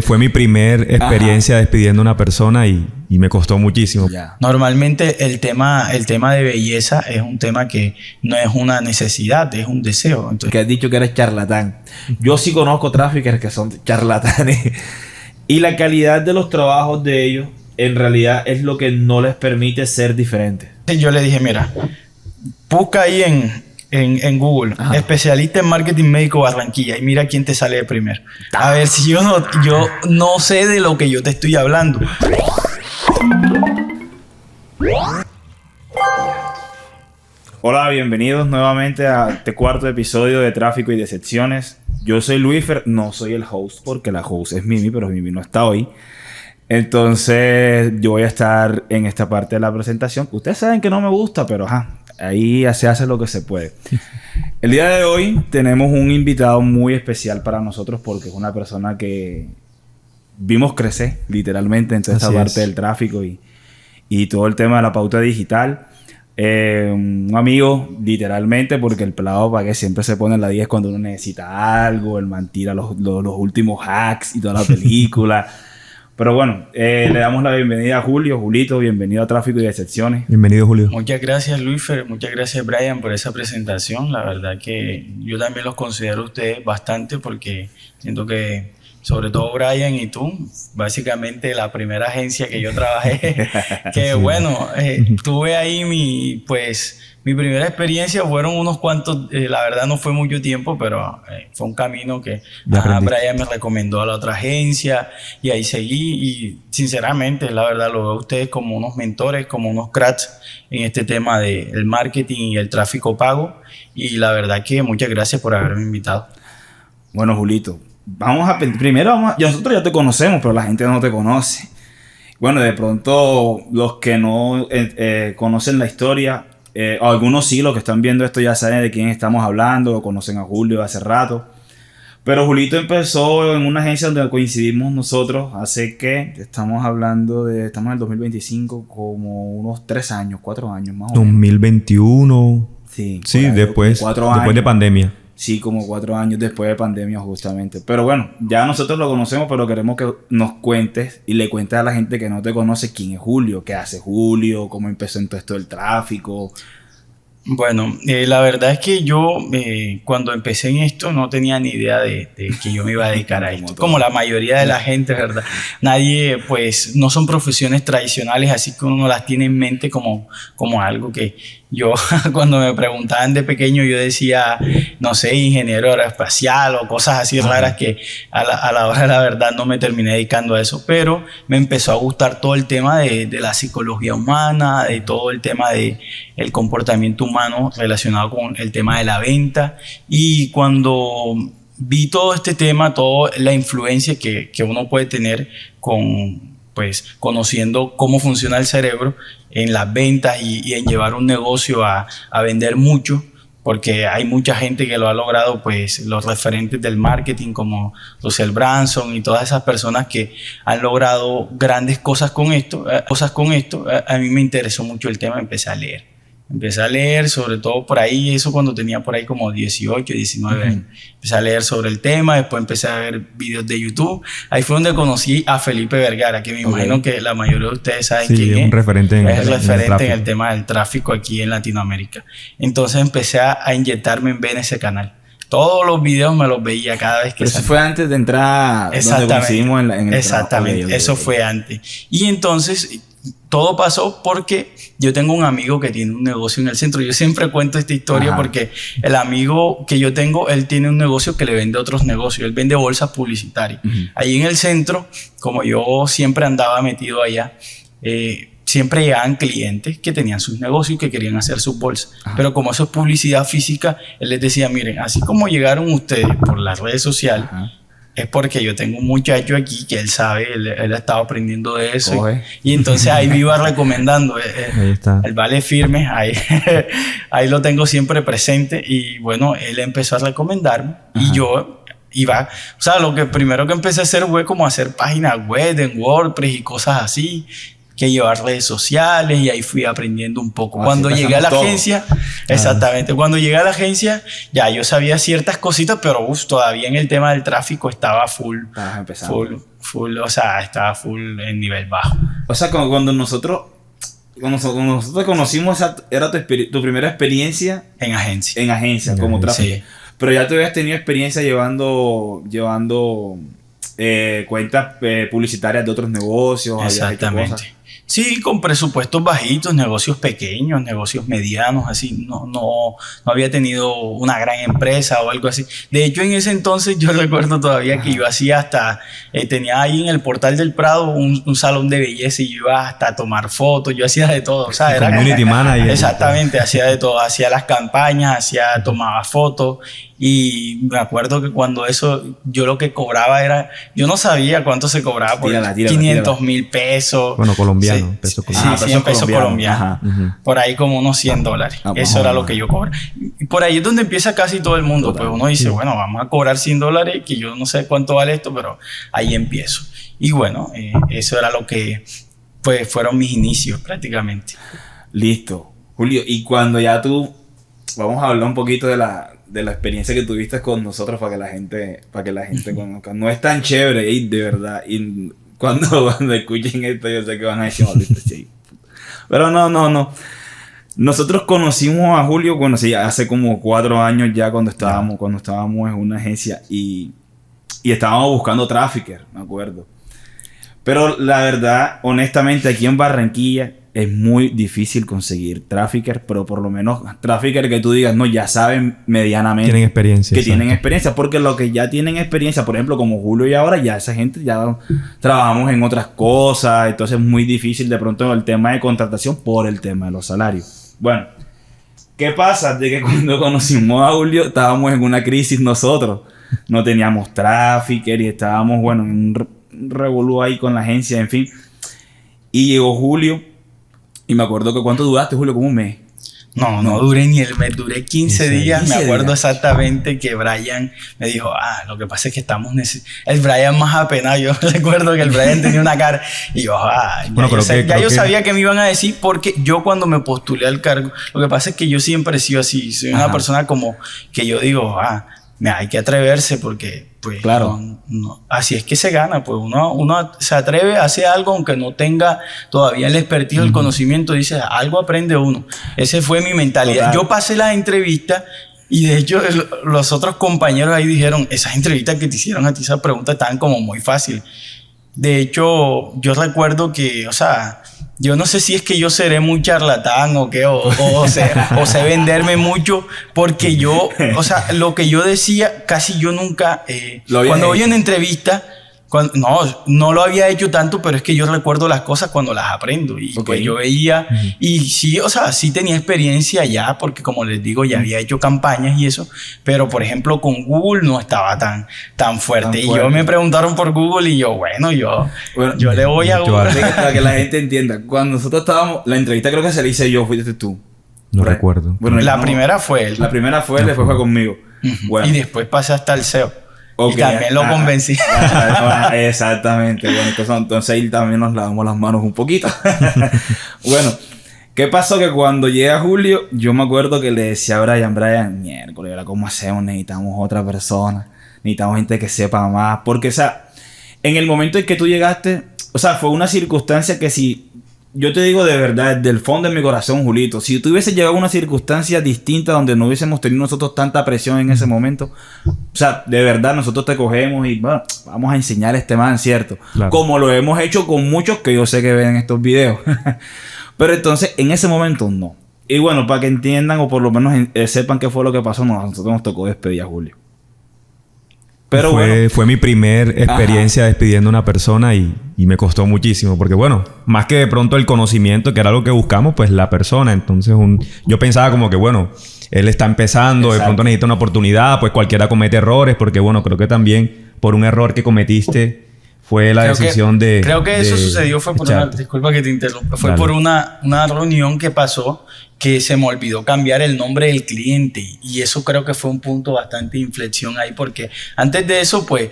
fue mi primer experiencia despidiendo a una persona y me costó muchísimo. Ya. Normalmente el tema de belleza es un tema que no es una necesidad, es un deseo. Entonces, Que has dicho que eres charlatán. Yo sí conozco traffickers que son charlatanes. Y la calidad de los trabajos de ellos, en realidad, es lo que no les permite ser diferentes. yo le dije, mira, busca ahí en Google, especialista en marketing médico Barranquilla, y mira quién te sale de primero. A ver si yo no sé de lo que yo te estoy hablando. Hola, bienvenidos nuevamente a este cuarto episodio de Tráfico y Decepciones. Yo soy Luífer, no soy el host porque la host es Mimi, pero Mimi no está hoy. Entonces yo voy a estar en esta parte de la presentación. Ustedes saben que no me gusta, pero ahí se hace lo que se puede. El día de hoy tenemos un invitado muy especial para nosotros porque es una persona que vimos crecer literalmente en toda esta parte del tráfico y todo el tema de la pauta digital. Un amigo, literalmente, porque el pelado para que siempre se pone en la 10 cuando uno necesita algo, el man tira los últimos hacks y toda la película. Pero bueno, le damos la bienvenida a Julito, bienvenido a Tráfico y Decepciones. Bienvenido, Julio. Muchas gracias, Luífer, muchas gracias, Brian, por esa presentación. La verdad que yo también los considero a ustedes bastante porque siento que, sobre todo Brian y tú, básicamente la primera agencia que yo trabajé, que sí. Bueno, tuve ahí mi primera experiencia, fueron unos cuantos, la verdad no fue mucho tiempo, pero fue un camino que Brian me recomendó a la otra agencia y ahí seguí y sinceramente, la verdad lo veo a ustedes como unos mentores, como unos cracks en este tema del marketing y el tráfico pago y la verdad que muchas gracias por haberme invitado. Bueno, Julito. Nosotros ya te conocemos, pero la gente no te conoce. Bueno, de pronto los que no conocen la historia, algunos sí, los que están viendo esto ya saben de quién estamos hablando, conocen a Julio hace rato. Pero Julito empezó en una agencia donde coincidimos nosotros estamos en el 2025, como unos 4 años más o menos. 2021. Sí, después de pandemia. Sí, como 4 años después de pandemia justamente. Pero bueno, ya nosotros lo conocemos, pero queremos que nos cuentes y le cuentes a la gente que no te conoce quién es Julio, qué hace Julio, cómo empezó en todo esto del tráfico. Bueno, la verdad es que yo cuando empecé en esto no tenía ni idea de que yo me iba a dedicar a esto. Como la mayoría de la gente, ¿verdad? Nadie, pues, no son profesiones tradicionales, así que uno las tiene en mente como algo que yo, cuando me preguntaban de pequeño, yo decía, no sé, ingeniero aeroespacial o cosas así raras que a la hora de la verdad no me terminé dedicando a eso. Pero me empezó a gustar todo el tema de la psicología humana, de todo el tema de el comportamiento humano relacionado con el tema de la venta. Y cuando vi todo este tema, toda la influencia que uno puede tener conociendo cómo funciona el cerebro en las ventas y en llevar un negocio a vender mucho, porque hay mucha gente que lo ha logrado, pues los referentes del marketing como Russell Brunson y todas esas personas que han logrado grandes cosas con esto, a mí me interesó mucho el tema, empecé a leer, sobre todo por ahí, eso cuando tenía por ahí como 18, 19 años. Empecé a leer sobre el tema, después empecé a ver videos de YouTube. Ahí fue donde conocí a Felipe Vergara, que me imagino que la mayoría de ustedes saben quién es. Un referente es el referente en el tema del tráfico aquí en Latinoamérica. Entonces empecé a inyectarme en ver ese canal. Todos los videos me los veía cada vez que salía. Eso fue antes de entrar donde coincidimos en el Exactamente, trabajo. Eso fue antes. Y entonces todo pasó porque yo tengo un amigo que tiene un negocio en el centro. Yo siempre cuento esta historia porque el amigo que yo tengo, él tiene un negocio que le vende otros negocios. Él vende bolsas publicitarias. Ahí en el centro, como yo siempre andaba metido allá, siempre llegaban clientes que tenían sus negocios y que querían hacer sus bolsas. Pero como eso es publicidad física, él les decía, miren, así como llegaron ustedes por las redes sociales, es porque yo tengo un muchacho aquí que él sabe, él ha estado aprendiendo de eso. Y entonces ahí me iba recomendando. El vale firme, ahí lo tengo siempre presente. Y bueno, él empezó a recomendarme y yo iba, o sea, lo que primero que empecé a hacer fue como hacer páginas web en WordPress y cosas así, que llevar redes sociales, y ahí fui aprendiendo un poco. Cuando llegué a la agencia, exactamente, cuando llegué a la agencia, ya yo sabía ciertas cositas, pero todavía en el tema del tráfico estaba full o sea, estaba full en nivel bajo. O sea, cuando nosotros te conocimos, era tu primera experiencia En agencia. en agencia, como tráfico. Sí. Pero ya tú habías tenido experiencia llevando cuentas publicitarias de otros negocios. habías hecho Exactamente. cosas. Sí, con presupuestos bajitos, negocios pequeños, negocios medianos, así. No había tenido una gran empresa o algo así. De hecho, en ese entonces yo recuerdo todavía que yo hacía hasta, tenía ahí en el Portal del Prado un salón de belleza y yo iba hasta a tomar fotos, yo hacía de todo. O sea, era Community manager. Exactamente, hacía de todo, hacía las campañas, tomaba fotos. Y me acuerdo que cuando eso, yo lo que cobraba era, yo no sabía cuánto se cobraba, por Tírala, 500,000 pesos. Bueno, colombiano, Sí, peso sí, colombiano. 100 pesos colombianos. Ajá. Por ahí como unos $100. Eso era lo que yo cobraba. Y por ahí es donde empieza casi todo el mundo. Total. Pues uno dice, bueno, vamos a cobrar $100, que yo no sé cuánto vale esto, pero ahí empiezo. Y bueno, eso era lo que pues fueron mis inicios prácticamente. Listo. Julio, y cuando ya vamos a hablar un poquito de la experiencia que tuviste con nosotros para que la gente conozca. No es tan chévere, de verdad. Y cuando escuchen esto, yo sé que van a decir, pero no. Nosotros conocimos a Julio, bueno, sí, hace como 4 años ya cuando estábamos en una agencia y estábamos buscando trafficker, me acuerdo. Pero la verdad, honestamente, aquí en Barranquilla es muy difícil conseguir trafficker, pero por lo menos trafficker que tú digas, no, ya saben medianamente. Tienen experiencia. Que exacto. tienen experiencia, porque los que ya tienen experiencia, por ejemplo, como Julio y ahora, ya esa gente ya trabajamos en otras cosas, entonces es muy difícil de pronto el tema de contratación por el tema de los salarios. Bueno, ¿qué pasa? De que cuando conocimos a Julio estábamos en una crisis nosotros, no teníamos trafficker y estábamos, bueno, en un revolú ahí con la agencia, en fin. Y llegó Julio. Y me acuerdo que ¿cuánto duraste, Julio? Como un mes. No duré ni el mes, duré 15 días. 15 Me acuerdo días. Exactamente que Brian me dijo, lo que pasa es que estamos el Brian más apenado. Yo recuerdo que el Brian tenía una cara y yo, Bueno, yo sabía que me iban a decir porque yo cuando me postulé al cargo, lo que pasa es que yo siempre he sido así, soy una persona como que yo digo, hay que atreverse porque pues claro. no, así es que se gana, pues uno se atreve a hacer algo aunque no tenga todavía el expertise, el conocimiento, dice, algo aprende uno. Esa fue mi mentalidad. Total. Yo pasé las entrevistas y de hecho los otros compañeros ahí dijeron, esas entrevistas que te hicieron a ti, esas preguntas estaban como muy fáciles. De hecho, yo recuerdo que, o sea, yo no sé si es que yo seré muy charlatán o qué, o sé venderme mucho, porque yo, o sea, lo que yo decía, casi yo nunca, cuando voy a una entrevista, no lo había hecho tanto, pero es que yo recuerdo las cosas cuando las aprendo. Y pues yo veía, y sí, o sea, sí tenía experiencia ya, porque como les digo, ya había hecho campañas y eso, pero por ejemplo con Google no estaba tan fuerte. Y yo me preguntaron por Google y yo, yo le voy a Google. Para que la gente entienda, cuando nosotros estábamos, la entrevista creo que se la hice yo, fuiste tú. No recuerdo. Bueno, La primera fue él. La primera fue él, después fue conmigo. Bueno. Y después pasé hasta el SEO. Okay. Y también lo convencí. Exactamente. Bueno, entonces ahí también nos lavamos las manos un poquito. Bueno, ¿qué pasó? Que cuando llega Julio, yo me acuerdo que le decía a Brian, miércoles, ¿cómo hacemos? Necesitamos otra persona. Necesitamos gente que sepa más. Porque, o sea, en el momento en que tú llegaste, o sea, fue una circunstancia que si... Yo te digo de verdad, del fondo de mi corazón, Julito, si tú hubieses llegado a una circunstancia distinta donde no hubiésemos tenido nosotros tanta presión en ese momento, o sea, de verdad nosotros te cogemos y bueno, vamos a enseñar a este man, ¿cierto? Claro. Como lo hemos hecho con muchos que yo sé que ven estos videos. Pero entonces, en ese momento, no. Y bueno, para que entiendan o por lo menos sepan qué fue lo que pasó, a nosotros nos tocó despedir a Julio. Pero fue mi primer experiencia despidiendo a una persona y me costó muchísimo. Porque bueno, más que de pronto el conocimiento, que era lo que buscamos, pues la persona. Entonces yo pensaba como que bueno, él está empezando, de pronto necesita una oportunidad, pues cualquiera comete errores. Porque bueno, creo que también por un error que cometiste fue la decisión de... Creo que eso sucedió fue por una... Disculpa que te interrumpa. Fue por una reunión que pasó que se me olvidó cambiar el nombre del cliente. Y eso creo que fue un punto bastante de inflexión ahí. Porque antes de eso, pues...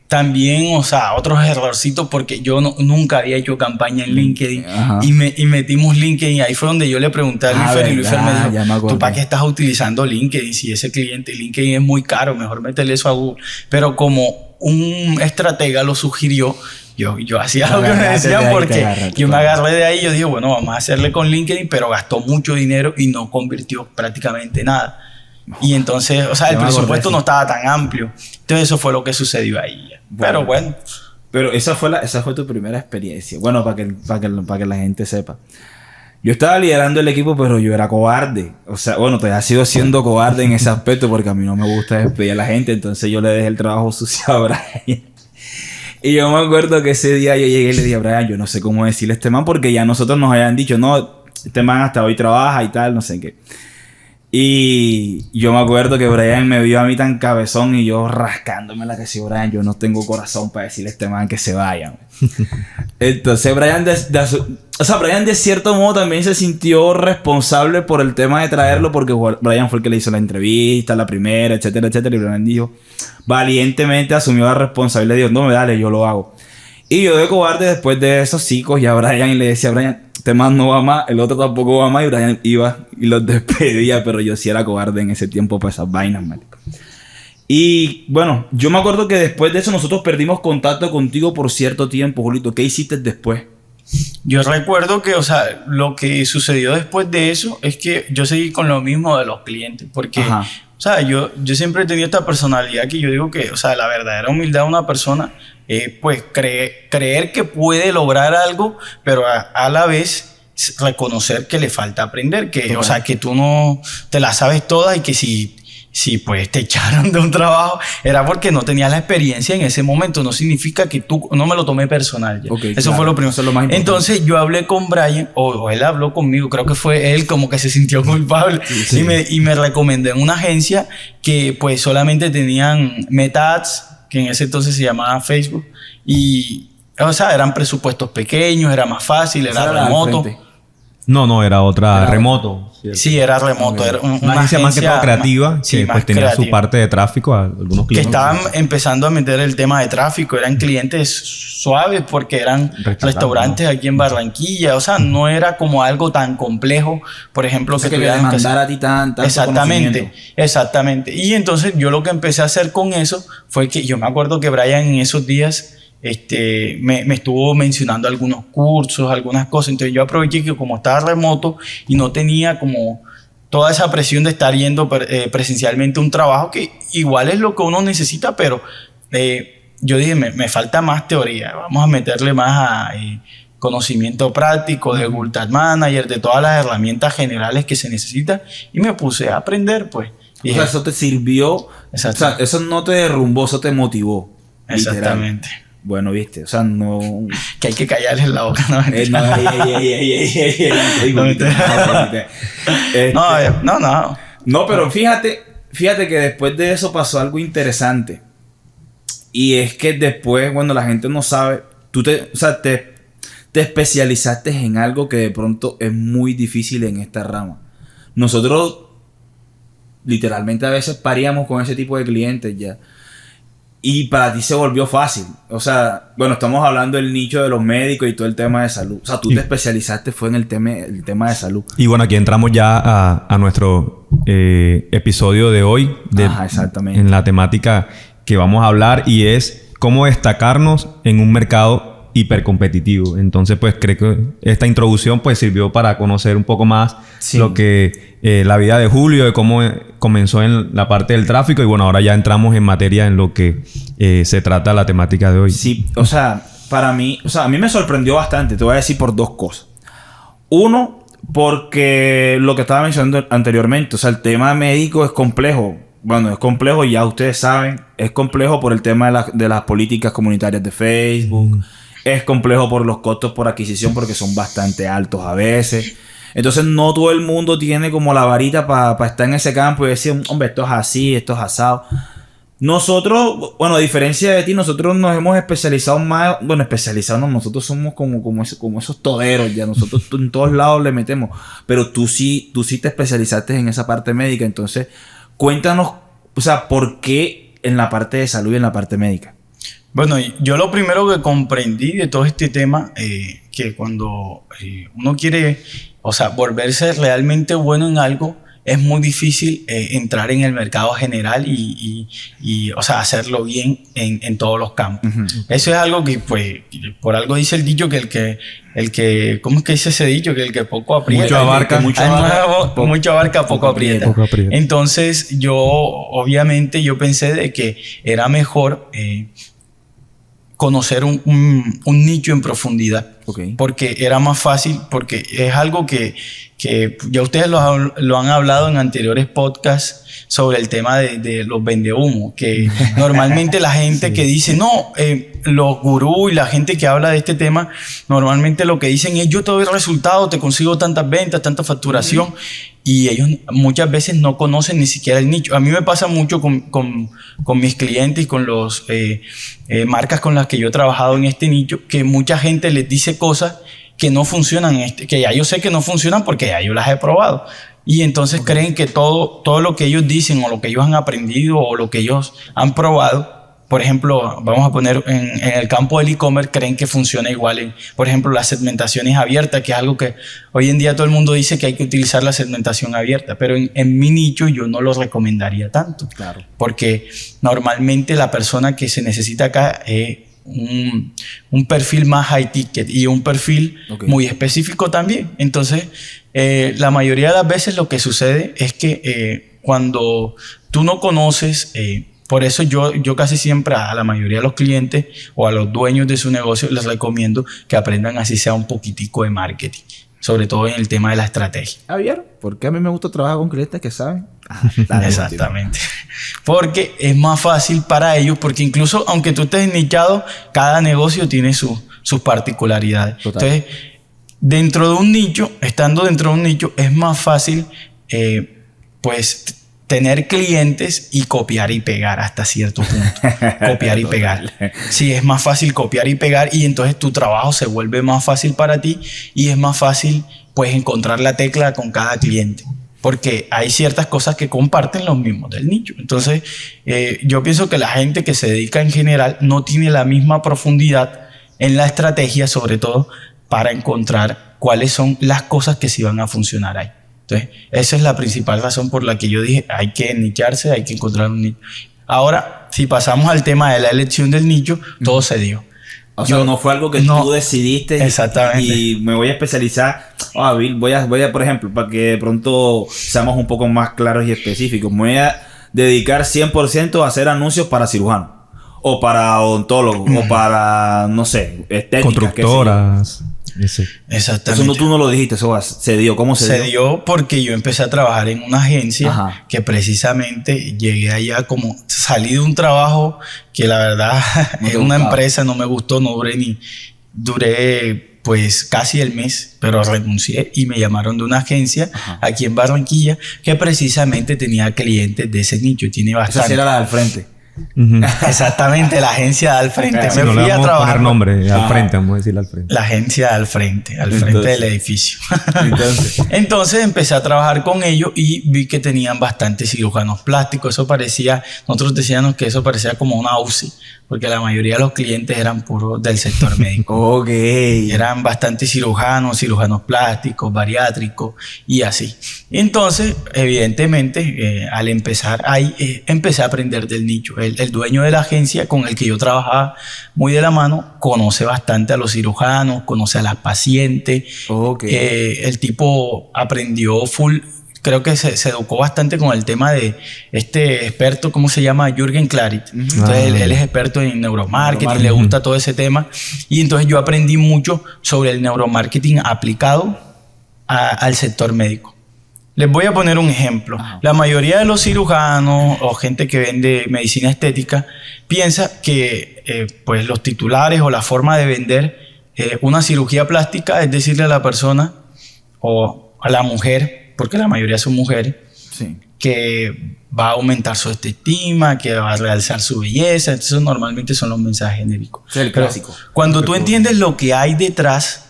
también, o sea, otros errorcitos porque yo nunca había hecho campaña en LinkedIn y metimos LinkedIn. Ahí fue donde yo le pregunté a Luisfer y Luisfer me dijo, ¿tú para qué estás utilizando LinkedIn? Si ese cliente, LinkedIn es muy caro, mejor métele eso a Google. Pero como un estratega lo sugirió, yo hacía lo que me Agarrate de decían ahí, porque te agarraste, yo me claro. agarré de ahí y yo dije, bueno, vamos a hacerle con LinkedIn, pero gastó mucho dinero y no convirtió prácticamente nada. Y entonces, o sea, el Yo me acordé, presupuesto sí. no estaba tan amplio. Entonces eso fue lo que sucedió ahí. Pero bueno. Pero esa fue tu primera experiencia. Bueno, para que la gente sepa. Yo estaba liderando el equipo, pero yo era cobarde. O sea, bueno, todavía sigo siendo cobarde en ese aspecto porque a mí no me gusta despedir a la gente. Entonces yo le dejé el trabajo sucio a Brian. Y yo me acuerdo que ese día yo llegué y le dije a Brian, yo no sé cómo decirle a este man porque ya nosotros nos habían dicho, no, este man hasta hoy trabaja y tal, no sé qué. Y yo me acuerdo que Brian me vio a mí tan cabezón y yo rascándome la que sí, Brian, yo no tengo corazón para decirle a este man que se vaya. Entonces Brian Brian de cierto modo también se sintió responsable por el tema de traerlo porque Brian fue el que le hizo la entrevista, la primera, etcétera, etcétera. Y Brian dijo, valientemente asumió la responsabilidad y dijo, no, dale, yo lo hago. Y yo de cobarde después de eso sí cogía a Brian y le decía a Brian, este man no va más, el otro tampoco va más. Y Brian iba y los despedía, pero yo sí era cobarde en ese tiempo para esas vainas, marico. Y bueno, yo me acuerdo que después de eso nosotros perdimos contacto contigo por cierto tiempo, Julito. ¿Qué hiciste después? Yo recuerdo que, o sea, lo que sucedió después de eso es que yo seguí con lo mismo de los clientes. Porque, Ajá. o sea, yo siempre he tenido esta personalidad que yo digo que, o sea, la verdadera humildad de una persona es, pues, creer que puede lograr algo, pero a la vez reconocer que le falta aprender. Que, o sea, que tú no te la sabes todas y que si pues te echaron de un trabajo era porque no tenías la experiencia en ese momento. No significa que tú no me lo tomé personal ya. Okay, eso claro, fue lo primero. eso es lo más importante. Entonces yo hablé con Brian o él habló conmigo, creo que fue él como que se sintió culpable Sí. y me recomendó en una agencia que pues solamente tenían Meta Ads, que en ese entonces se llamaba Facebook, y o sea, eran presupuestos pequeños, era más fácil, Esa era la del remoto. frente. No, era otra Era- remoto. ¿cierto? Sí, era remoto. Ok. Era Una agencia más que todo creativa, sí, que más pues tenía su creativa. parte de tráfico a algunos Que clientes. estaban empezando a meter el tema de tráfico. Eran clientes suaves porque eran restaurantes aquí en Barranquilla. O sea, no era como algo tan complejo. Por ejemplo, O sea, que que tuvieran que demandar a ti tanto Exactamente, exactamente. Y entonces yo lo que empecé a hacer con eso fue que yo me acuerdo que Brian en esos días me estuvo mencionando algunos cursos, algunas cosas. Entonces yo aproveché que como estaba remoto y no tenía como toda esa presión de estar yendo presencialmente a un trabajo, que igual es lo que uno necesita, pero yo dije, me falta más teoría. Vamos a meterle más a conocimiento práctico de Google Tag Manager, de todas las herramientas generales que se necesitan, y me puse a aprender, pues. Y O sea, eso te sirvió. O Exacto. sea, eso no te derrumbó, eso te motivó. literal. Exactamente. Bueno, viste. O sea, no. Que hay que callarles la boca, ¿no? No, No. No, pero fíjate que después de eso pasó algo interesante. Y es que después, cuando la gente no sabe, te especializaste en algo que de pronto es muy difícil en esta rama. Nosotros literalmente a veces paríamos con ese tipo de clientes ya. Y para ti se volvió fácil. O sea, bueno, estamos hablando del nicho de los médicos y todo el tema de salud. O sea, tú te especializaste fue en el tema de salud. Y bueno, aquí entramos ya a nuestro episodio de hoy. Ajá, exactamente. En la temática que vamos a hablar, y es cómo destacarnos en un mercado hipercompetitivo. Entonces, pues creo que esta introducción pues sirvió para conocer un poco más lo que la vida de Julio, de cómo comenzó en la parte del tráfico, y bueno, ahora ya entramos en materia en lo que se trata la temática de hoy. Sí, o sea, para mí, o sea, a mí me sorprendió bastante, te voy a decir por dos cosas. Uno, porque lo que estaba mencionando anteriormente, o sea, el tema médico es complejo. Bueno, es complejo, ya ustedes saben, es complejo por el tema de las políticas comunitarias de Facebook. Es complejo por los costos por adquisición porque son bastante altos a veces. Entonces no todo el mundo tiene como la varita para estar en ese campo y decir, hombre, esto es así, esto es asado. Nosotros, bueno, a diferencia de ti, nosotros nos hemos especializado más, bueno, nosotros somos como esos toderos ya, nosotros en todos lados le metemos, pero tú sí te especializaste en esa parte médica. Entonces cuéntanos, o sea, ¿por qué en la parte de salud y en la parte médica? Bueno, yo lo primero que comprendí de todo este tema, que cuando uno quiere, o sea, volverse realmente bueno en algo, es muy difícil entrar en el mercado general y o sea, hacerlo bien en todos los campos. Eso es algo que, pues, por algo dice el dicho que el que, ¿cómo es que dice ese dicho? Que el que poco aprieta. Mucho abarca, poco aprieta. Entonces, obviamente, yo pensé de que era mejor conocer un nicho en profundidad. Porque era más fácil, porque es algo que ya ustedes lo han hablado en anteriores podcasts sobre el tema de los vendehumos, que normalmente la gente que dice, no, los gurús y la gente que habla de este tema, normalmente lo que dicen es, yo te doy resultados, te consigo tantas ventas, tanta facturación, y ellos muchas veces no conocen ni siquiera el nicho. A mí me pasa mucho con mis clientes y con los marcas con las que yo he trabajado en este nicho, que mucha gente les dice cosas que no funcionan, que ya yo sé que no funcionan porque ya yo las he probado. Y entonces creen que todo lo que ellos dicen o lo que ellos han aprendido o lo que ellos han probado, por ejemplo, vamos a poner en el campo del e-commerce, creen que funciona igual. Por ejemplo, las segmentaciones abiertas, que es algo que hoy en día todo el mundo dice que hay que utilizar la segmentación abierta, pero en mi nicho yo no lo recomendaría tanto. Claro. Porque normalmente la persona que se necesita acá es un perfil más high ticket y un perfil muy específico también. Entonces, la mayoría de las veces lo que sucede es que cuando tú no conoces, por eso yo casi siempre a la mayoría de los clientes o a los dueños de su negocio les recomiendo que aprendan así sea un poquitico de marketing, sobre todo en el tema de la estrategia. ¿Vieron? Porque a mí me gusta trabajar con clientes que saben. Exactamente. Porque es más fácil para ellos, porque incluso aunque tú estés nichado, cada negocio tiene sus particularidades. Total. Entonces, estando dentro de un nicho, es más fácil pues tener clientes y copiar y pegar hasta cierto punto. Copiar y pegar. Sí, es más fácil copiar y pegar, y entonces tu trabajo se vuelve más fácil para ti y es más fácil pues encontrar la tecla con cada cliente. Porque hay ciertas cosas que comparten los mismos del nicho. Entonces, yo pienso que la gente que se dedica en general no tiene la misma profundidad en la estrategia, sobre todo para encontrar cuáles son las cosas que sí van a funcionar ahí. Entonces, esa es la principal razón por la que yo dije, hay que nicharse, hay que encontrar un nicho. Ahora, si pasamos al tema de la elección del nicho, todo se dio. O sea, no fue algo que tú decidiste. Exactamente. Y me voy a especializar. Bill, voy a, por ejemplo, para que de pronto seamos un poco más claros y específicos, me voy a dedicar 100% a hacer anuncios para cirujanos. O para odontólogos. O para, no sé, estéticas. Constructoras. Exactamente. Eso tú no lo dijiste, eso se dio. ¿Cómo se dio? Se dio porque yo empecé a trabajar en una agencia que precisamente llegué allá como salí de un trabajo que la verdad es una empresa, no me gustó, duré pues casi el mes, pero renuncié y me llamaron de una agencia aquí en Barranquilla que precisamente tenía clientes de ese nicho, tiene bastante. Esa era la del frente. Exactamente, la agencia al frente. Si me fui a trabajar. Poner nombre al frente, vamos a decirle al frente. La agencia al frente del edificio. Entonces empecé a trabajar con ellos y vi que tenían bastantes cirujanos plásticos. Nosotros decíamos que eso parecía como una UCI, porque la mayoría de los clientes eran puros del sector médico. Eran bastantes cirujanos plásticos, bariátricos y así. Entonces, evidentemente, al empezar ahí, empecé a aprender del nicho. El dueño de la agencia con el que yo trabajaba muy de la mano conoce bastante a los cirujanos, conoce a las pacientes. El tipo aprendió full. Creo que se educó bastante con el tema de este experto, ¿cómo se llama? Jürgen Klarit. Entonces, él es experto en neuromarketing, le gusta todo ese tema. Y entonces yo aprendí mucho sobre el neuromarketing aplicado al sector médico. Les voy a poner un ejemplo. La mayoría de los cirujanos o gente que vende medicina estética piensa que pues los titulares o la forma de vender una cirugía plástica es decirle a la persona o a la mujer, porque la mayoría son mujeres, que va a aumentar su autoestima, que va a realzar su belleza. Entonces normalmente son los mensajes genéricos. Es el clásico. Cuando tú entiendes lo que hay detrás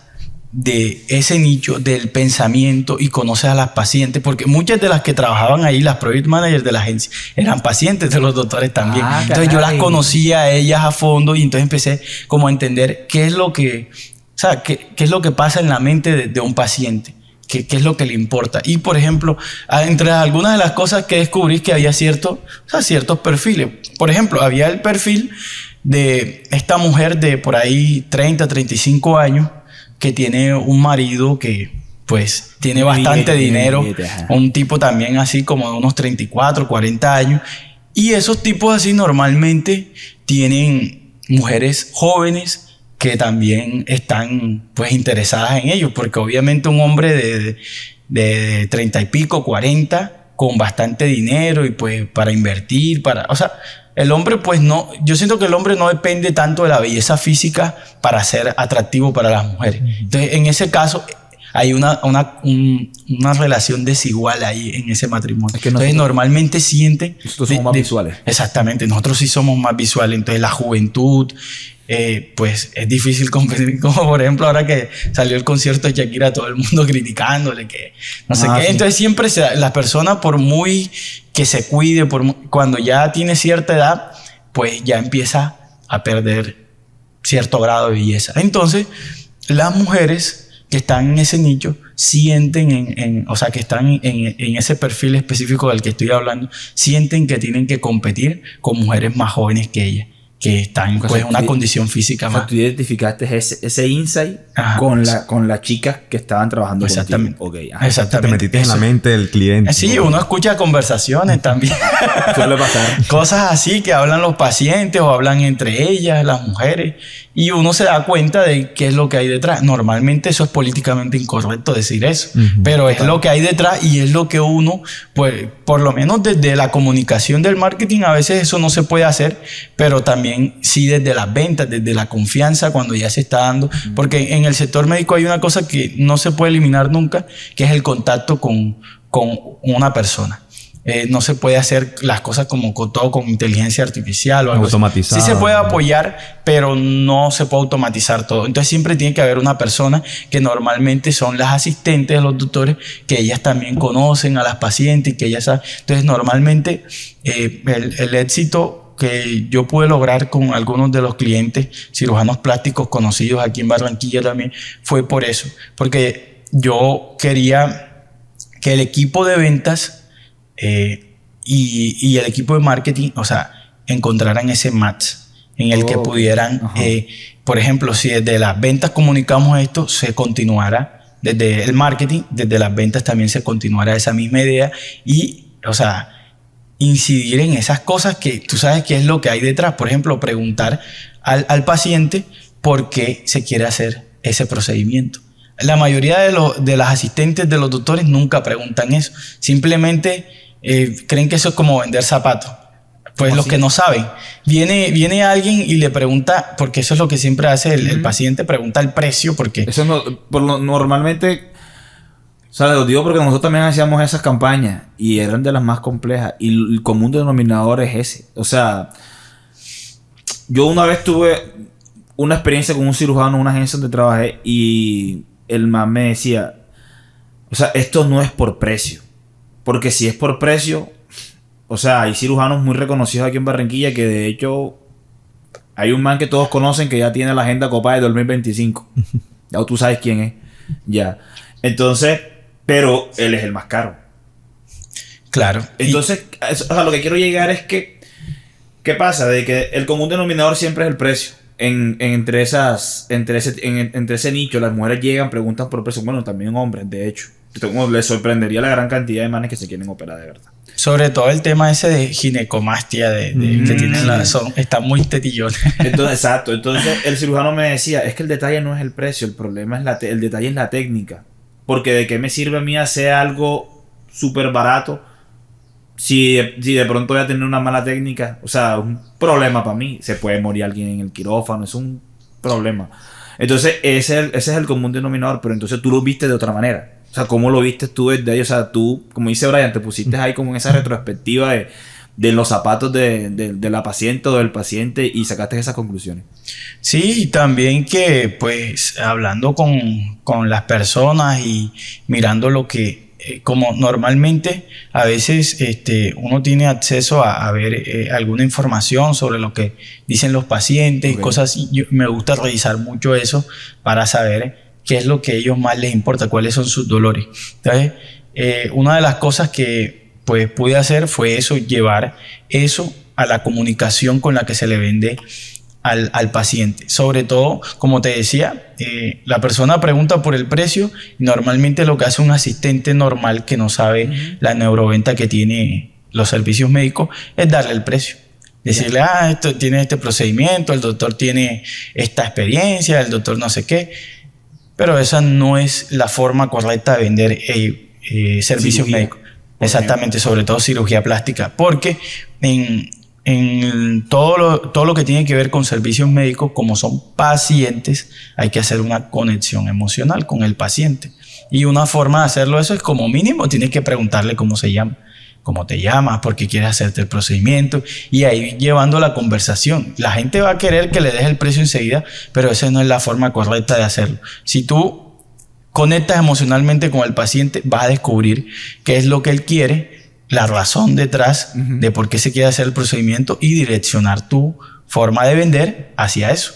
de ese nicho, del pensamiento, y conoces a las pacientes, porque muchas de las que trabajaban ahí, las project managers de la agencia, eran pacientes de los doctores también. Entonces yo las conocía a ellas a fondo y entonces empecé como a entender qué es lo que, qué es lo que pasa en la mente de un paciente. qué es lo que le importa. Y, por ejemplo, entre algunas de las cosas que descubrí que había ciertos perfiles. Por ejemplo, había el perfil de esta mujer de por ahí 30, 35 años que tiene un marido que pues tiene bastante dinero, un tipo también así como de unos 34, 40 años. Y esos tipos así normalmente tienen mujeres jóvenes que también están pues interesadas en ellos, porque obviamente un hombre de 30 y pico, 40, con bastante dinero y pues para invertir, o sea, el hombre pues no, yo siento que el hombre no depende tanto de la belleza física para ser atractivo para las mujeres. Entonces, en ese caso hay una relación desigual ahí en ese matrimonio. Es que entonces normalmente sienten... Nosotros somos más visuales. Exactamente, nosotros sí somos más visuales. Entonces la juventud, pues es difícil competir. Como por ejemplo ahora que salió el concierto de Shakira, todo el mundo criticándole, que no sé qué. Sí. Entonces siempre la persona, por muy que se cuide, cuando ya tiene cierta edad, pues ya empieza a perder cierto grado de belleza. Entonces las mujeres que están en ese nicho sienten, o sea, que están en ese perfil específico del que estoy hablando, sienten que tienen que competir con mujeres más jóvenes que ellas, que están pues, en una condición física más. Tú identificaste ese insight con las chicas que estaban trabajando exactamente contigo. Okay, exactamente. Te metiste en la mente del cliente. Sí, uno escucha conversaciones también. Suele pasar. Cosas así que hablan los pacientes o hablan entre ellas, las mujeres, y uno se da cuenta de qué es lo que hay detrás. Normalmente eso es políticamente incorrecto decir eso, pero es lo que hay detrás y es lo que uno, pues, por lo menos desde la comunicación del marketing, a veces eso no se puede hacer, pero también sí desde las ventas, desde la confianza cuando ya se está dando, porque en el sector médico hay una cosa que no se puede eliminar nunca, que es el contacto con una persona. No se puede hacer las cosas como todo con inteligencia artificial o algo automatizado. Sí se puede apoyar, pero no se puede automatizar todo. Entonces siempre tiene que haber una persona que normalmente son las asistentes de los doctores, que ellas también conocen a las pacientes y que ellas saben. Entonces normalmente el éxito que yo pude lograr con algunos de los clientes cirujanos plásticos conocidos aquí en Barranquilla también fue por eso, porque yo quería que el equipo de ventas y el equipo de marketing, o sea, encontraran ese match en el que pudieran, por ejemplo, si desde las ventas comunicamos esto, se continuara desde el marketing, desde las ventas también se continuara esa misma idea y, o sea, incidir en esas cosas que tú sabes qué es lo que hay detrás. Por ejemplo, preguntar al paciente por qué se quiere hacer ese procedimiento. La mayoría de las asistentes de los doctores nunca preguntan eso. Simplemente creen que eso es como vender zapatos. Pues los que no saben. Viene alguien y le pregunta, porque eso es lo que siempre hace el paciente, pregunta el precio, porque... Eso normalmente... O sea, lo digo porque nosotros también hacíamos esas campañas y eran de las más complejas. Y el común denominador es ese. O sea, yo una vez tuve una experiencia con un cirujano en una agencia donde trabajé y el man me decía, o sea, esto no es por precio. Porque si es por precio, o sea, hay cirujanos muy reconocidos aquí en Barranquilla que de hecho hay un man que todos conocen que ya tiene la agenda copada de 2025. Ya tú sabes quién es. Ya. Entonces... Pero él es el más caro. Claro. Entonces, o sea, lo que quiero llegar es que... ¿Qué pasa? De que el común denominador siempre es el precio. Entre ese nicho, las mujeres llegan, preguntan por precio. Bueno, también hombres, de hecho. Les sorprendería la gran cantidad de manes que se quieren operar de verdad. Sobre todo el tema ese de ginecomastia, que tienen están muy tetillones. Entonces, exacto. Entonces, el cirujano me decía, es que el detalle no es el precio, el problema es el detalle es la técnica. Porque de qué me sirve a mí hacer algo súper barato si de pronto voy a tener una mala técnica. O sea, es un problema para mí. Se puede morir alguien en el quirófano. Es un problema. Entonces, ese es el común denominador. Pero entonces tú lo viste de otra manera. O sea, ¿cómo lo viste tú desde ahí? O sea, tú, como dice Brian, te pusiste ahí como en esa retrospectiva de los zapatos de la paciente o del paciente y sacaste esas conclusiones. Sí, y también que pues hablando con las personas y mirando lo que como normalmente a veces uno tiene acceso a ver alguna información sobre lo que dicen los pacientes y cosas así. Me gusta revisar mucho eso para saber qué es lo que a ellos más les importa, cuáles son sus dolores. Entonces, una de las cosas que pues pude hacer fue eso, llevar eso a la comunicación con la que se le vende al paciente. Sobre todo, como te decía, la persona pregunta por el precio y normalmente lo que hace un asistente normal que no sabe la neuroventa que tiene los servicios médicos es darle el precio. Decirle, esto tiene este procedimiento, el doctor tiene esta experiencia, el doctor no sé qué. Pero esa no es la forma correcta de vender servicios médicos. Exactamente, sobre todo cirugía plástica. Porque en todo lo que tiene que ver con servicios médicos, como son pacientes, hay que hacer una conexión emocional con el paciente. Y una forma de hacerlo eso es como mínimo, tienes que preguntarle cómo se llama. ¿Cómo te llamas? ¿Por qué quieres hacerte el procedimiento? Y ahí llevando la conversación. La gente va a querer que le des el precio enseguida, pero esa no es la forma correcta de hacerlo. Si tú conectas emocionalmente con el paciente, vas a descubrir qué es lo que él quiere, la razón detrás de por qué se quiere hacer el procedimiento y direccionar tu forma de vender hacia eso.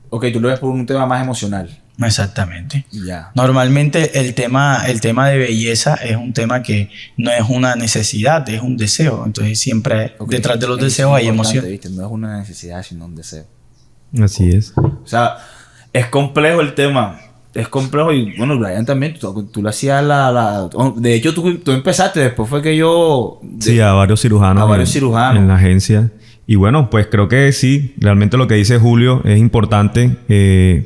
Ok, tú lo ves por un tema más emocional. Exactamente. Ya. Normalmente el tema de belleza es un tema que no es una necesidad, es un deseo. Entonces siempre detrás de los deseos hay emoción. ¿Viste? No es una necesidad, sino un deseo. Así es. O sea, es complejo el tema. Es complejo y bueno, Brian también, tú lo hacías de hecho, tú empezaste, después fue que yo... Sí, a varios cirujanos. A varios cirujanos. En la agencia. Y bueno, pues creo que sí, realmente lo que dice Julio es importante,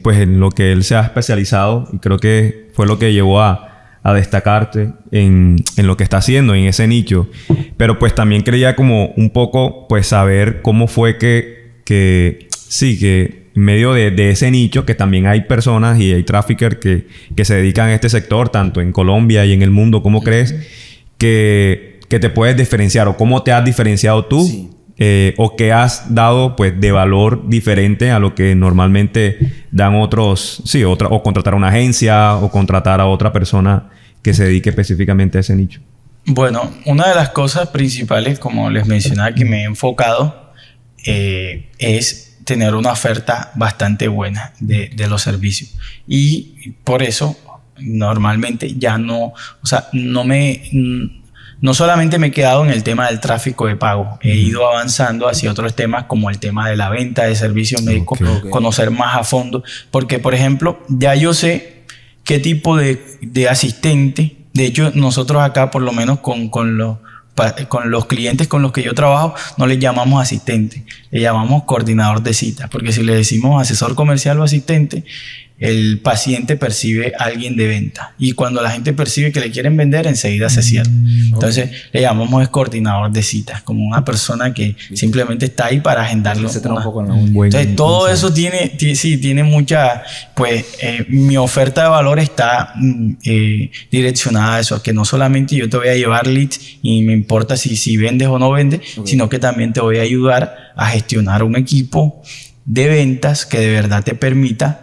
pues en lo que él se ha especializado y creo que fue lo que llevó a destacarte en lo que está haciendo, en ese nicho. Pero pues también quería como un poco pues saber cómo fue que en medio de ese nicho, que también hay personas y hay traffickers que se dedican a este sector, tanto en Colombia y en el mundo, ¿cómo crees que te puedes diferenciar o cómo te has diferenciado tú? Sí. O que has dado pues de valor diferente a lo que normalmente dan otros, o contratar a una agencia o contratar a otra persona que se dedique específicamente a ese nicho. Bueno, una de las cosas principales, como les mencionaba, que me he enfocado es tener una oferta bastante buena de los servicios. Y por eso normalmente ya no, o sea, no solamente me he quedado en el tema del tráfico de pago, he ido avanzando hacia otros temas como el tema de la venta de servicios médicos, conocer más a fondo, porque por ejemplo ya yo sé qué tipo de asistente, de hecho nosotros acá por lo menos con los clientes con los que yo trabajo no les llamamos asistente, le llamamos coordinador de citas, porque si le decimos asesor comercial o asistente, el paciente percibe a alguien de venta y cuando la gente percibe que le quieren vender enseguida se cierra. Entonces le llamamos coordinador de citas, como una persona que simplemente está ahí para agendarlo. Entonces todo eso tiene mucha, pues mi oferta de valor está direccionada a eso, a que no solamente yo te voy a llevar leads y me importa si vendes o no vendes, sino que también te voy a ayudar a gestionar un equipo de ventas que de verdad te permita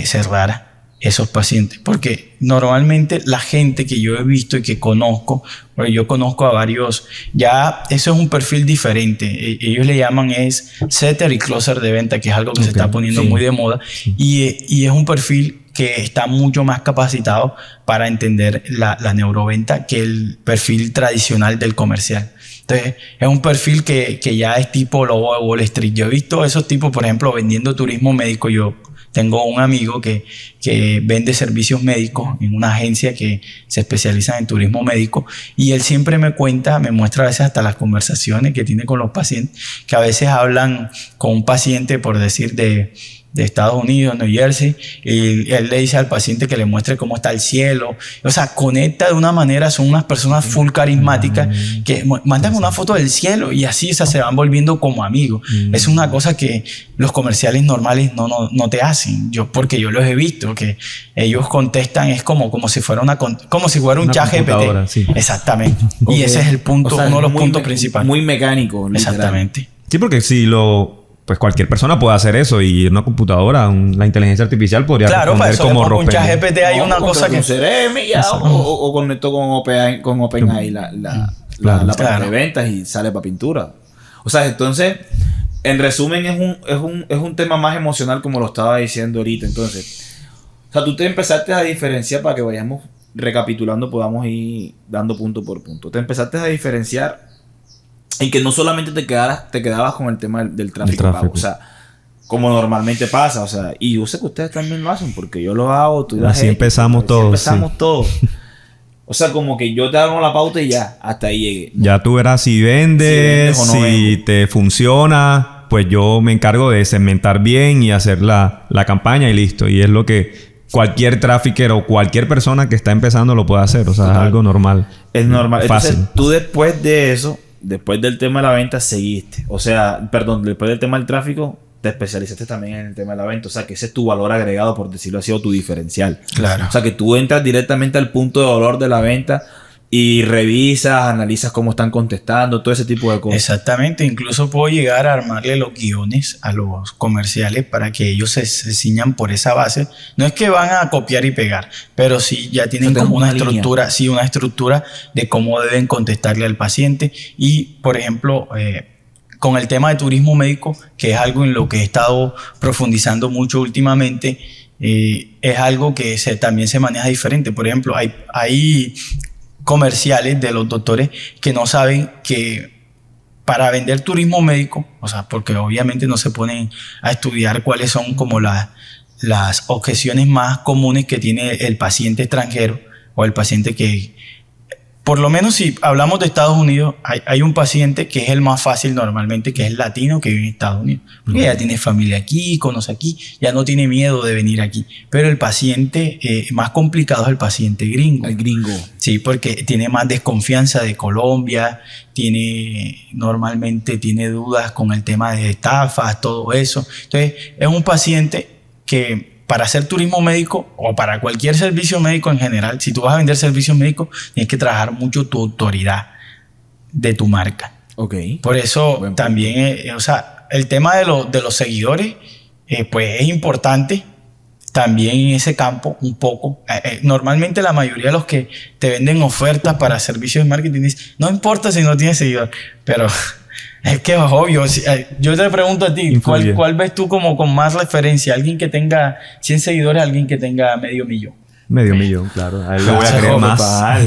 cerrar esos pacientes, porque normalmente la gente que yo he visto y que conozco, porque yo conozco a varios, ya eso es un perfil diferente, ellos le llaman es setter y closer de venta, que es algo que se está poniendo muy de moda, y es un perfil que está mucho más capacitado para entender la neuroventa que el perfil tradicional del comercial. Entonces, es un perfil que ya es tipo lobo de Wall Street. Yo he visto esos tipos, por ejemplo, vendiendo turismo médico. Yo tengo un amigo que vende servicios médicos en una agencia que se especializa en turismo médico y él siempre me muestra a veces hasta las conversaciones que tiene con los pacientes, que a veces hablan con un paciente, por decir, de Estados Unidos, New Jersey, y él le dice al paciente que le muestre cómo está el cielo. O sea, conecta de una manera, son unas personas full carismáticas que mandan una foto del cielo y así, o sea, se van volviendo como amigos. Es una cosa que los comerciales normales no te hacen. Porque yo los he visto, que ellos contestan, es como si fuera un chat GPT. Sí. Exactamente. Y ese es el punto, uno de los puntos principales. Muy mecánico. Literal. Exactamente. Sí, porque pues cualquier persona puede hacer eso y una computadora, la inteligencia artificial podría responder como un chat GPT hay una cosa que... o conecto con OpenAI la parte de ventas y sale para pintura. O sea, entonces, en resumen, es un tema más emocional como lo estaba diciendo ahorita. Entonces, O sea, tú te empezaste a diferenciar para que vayamos recapitulando, podamos ir dando punto por punto. Te empezaste a diferenciar en que no solamente te quedabas con el tema del tráfico pago. O sea, como normalmente pasa. O sea, y yo sé que ustedes también lo hacen porque yo lo hago. Así empezamos todos. O sea, como que yo te hago la pauta y ya, hasta ahí llegué. Ya tú verás si vendes, o no si vendes. te funciona. Pues yo me encargo de segmentar bien y hacer la campaña y listo. Y es lo que cualquier trafficker o cualquier persona que está empezando lo puede hacer. O sea, es algo normal. Es normal. Fácil. Entonces, tú después de eso, después del tema de la venta, seguiste. O sea, perdón, después del tema del tráfico, te especializaste también en el tema de la venta. O sea, que ese es tu valor agregado, por decirlo así, o tu diferencial. Claro. O sea, que tú entras directamente al punto de dolor de la venta y revisas, analizas cómo están contestando, todo ese tipo de cosas. Exactamente. Incluso puedo llegar a armarle los guiones a los comerciales para que ellos se ciñan por esa base. No es que van a copiar y pegar, pero sí ya tienen como una estructura, sí, una estructura de cómo deben contestarle al paciente. Y, por ejemplo, con el tema de turismo médico, que es algo en lo que he estado profundizando mucho últimamente, es algo que también se maneja diferente. Por ejemplo, hay comerciales de los doctores que no saben que para vender turismo médico, o sea, porque obviamente no se ponen a estudiar cuáles son como las objeciones más comunes que tiene el paciente extranjero o el paciente que, por lo menos si hablamos de Estados Unidos, hay un paciente que es el más fácil normalmente, que es el latino que vive en Estados Unidos. Porque ya tiene familia aquí, conoce aquí, ya no tiene miedo de venir aquí. Pero el paciente más complicado es el paciente gringo. El gringo. Sí, porque tiene más desconfianza de Colombia, normalmente tiene dudas con el tema de estafas, todo eso. Entonces, es un paciente que para hacer turismo médico o para cualquier servicio médico en general, si tú vas a vender servicios médicos, tienes que trabajar mucho tu autoridad de tu marca. Ok. Por eso también, o sea, el tema de los seguidores, pues es importante también en ese campo un poco. Normalmente la mayoría de los que te venden ofertas para servicios de marketing dicen, no importa si no tienes seguidores, pero es que es obvio. Yo te pregunto a ti, ¿cuál ves tú como con más referencia? ¿Alguien que tenga 100 seguidores, alguien que tenga medio millón? Medio millón, claro. A él le voy a creer más.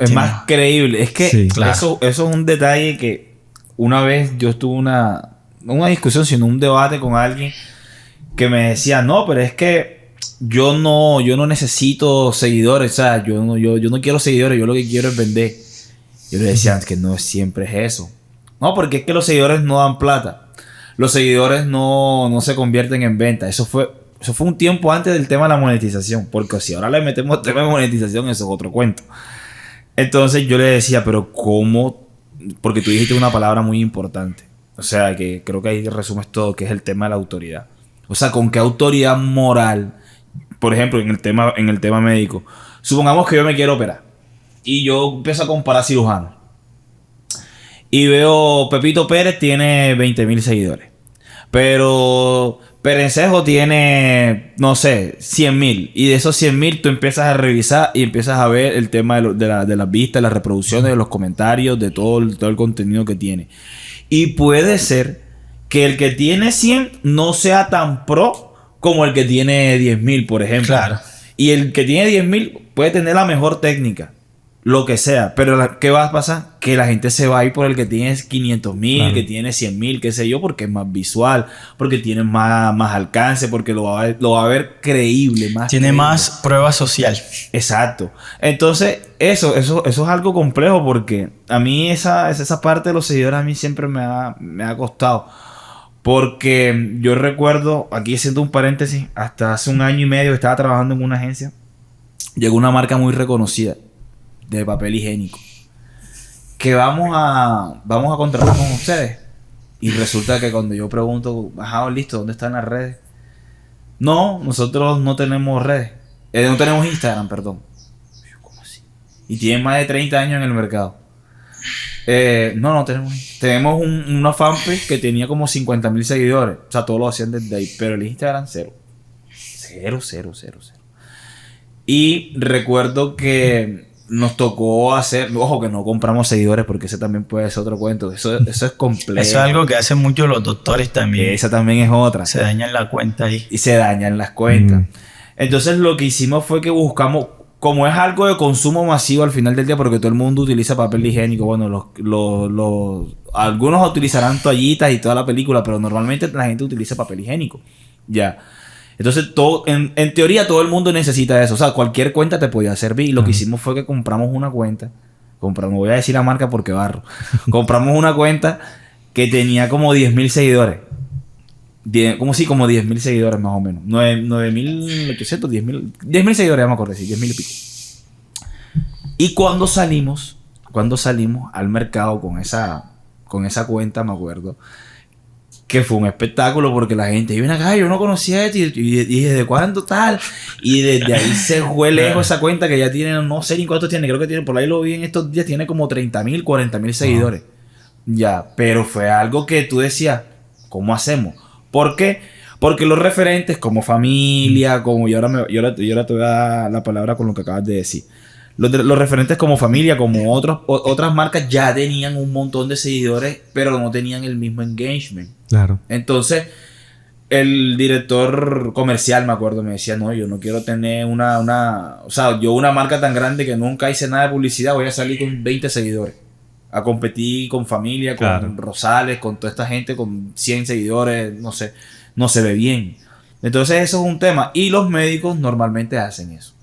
Es más creíble. Es que sí, claro. eso es un detalle que una vez yo estuve una discusión, sino un debate con alguien que me decía, no, pero es que yo no necesito seguidores. O sea, yo no quiero seguidores, yo lo que quiero es vender. Yo le decía que no siempre es eso. No, porque es que los seguidores no dan plata. Los seguidores no se convierten en venta. Eso fue un tiempo antes del tema de la monetización. Porque si ahora le metemos tema de monetización, eso es otro cuento. Entonces yo le decía, pero ¿cómo? Porque tú dijiste una palabra muy importante. O sea, que creo que ahí resumes todo, que es el tema de la autoridad. O sea, ¿con qué autoridad moral? Por ejemplo, en el tema médico. Supongamos que yo me quiero operar. Y yo empiezo a comparar cirujanos. Y veo Pepito Pérez tiene 20,000 seguidores. Pero Perencejo tiene, no sé, 100,000. Y de esos 100,000 tú empiezas a revisar y empiezas a ver el tema de las vistas, las reproducciones, de los comentarios, de todo el contenido que tiene. Y puede ser que el que tiene 100 no sea tan pro como el que tiene 10,000, por ejemplo. Claro. Y el que tiene 10,000 puede tener la mejor técnica. Lo que sea, pero ¿qué va a pasar? Que la gente se va a ir por el que tiene 500,000, claro, que tiene 100,000, qué sé yo, porque es más visual, porque tiene más alcance, porque lo va a ver creíble. Tiene más prueba social. Exacto. Entonces, eso es algo complejo porque a mí esa parte de los seguidores a mí siempre me ha costado. Porque yo recuerdo, aquí haciendo un paréntesis, hasta hace 1 año y medio que estaba trabajando en una agencia, llegó una marca muy reconocida de papel higiénico, que vamos a contratar con ustedes. Y resulta que cuando yo pregunto, listo, ¿dónde están las redes? No, nosotros no tenemos redes. No tenemos Instagram, perdón. ¿Cómo así? Y tienen más de 30 años en el mercado. No tenemos. Tenemos una fanpage que tenía como 50,000 seguidores. O sea, todos lo hacían desde ahí. Pero el Instagram, cero. Y recuerdo que nos tocó hacer... Ojo, que no compramos seguidores porque ese también puede ser otro cuento. Eso es complejo. Eso es algo que hacen mucho los doctores también. Esa también es otra. Se dañan la cuenta ahí. Y se dañan las cuentas. Entonces lo que hicimos fue que buscamos, como es algo de consumo masivo al final del día, porque todo el mundo utiliza papel higiénico, bueno, algunos utilizarán toallitas y toda la película, pero normalmente la gente utiliza papel higiénico. Ya. Entonces, en teoría todo el mundo necesita eso. O sea, cualquier cuenta te podía servir. Y lo que hicimos fue que compramos una cuenta. No voy a decir la marca porque barro. Compramos una cuenta que tenía como 10,000 seguidores. Como 10,000 seguidores más o menos. 9,800, 10,000 seguidores, ya me acuerdo, sí, 10,000 y pico. Y cuando salimos al mercado con esa cuenta, me acuerdo, que fue un espectáculo porque la gente viene acá, yo no conocía esto y ¿desde cuándo tal? Y desde ahí se fue lejos esa cuenta que ya tiene, no sé ni cuántos tiene, creo que tiene, por ahí lo vi en estos días, tiene como 30,000, 40,000 seguidores. Ya, pero fue algo que tú decías, ¿cómo hacemos? ¿Por qué? Porque los referentes como familia, como yo ahora te voy a dar la palabra con lo que acabas de decir. Los referentes como familia, como otras marcas ya tenían un montón de seguidores, pero no tenían el mismo engagement. Claro. Entonces, el director comercial, me acuerdo, me decía, no, yo no quiero tener una marca tan grande que nunca hice nada de publicidad, voy a salir con 20 seguidores. A competir con familia, con claro. Rosales, con toda esta gente con 100 seguidores, no sé, no se ve bien. Entonces, eso es un tema. Y los médicos normalmente hacen eso.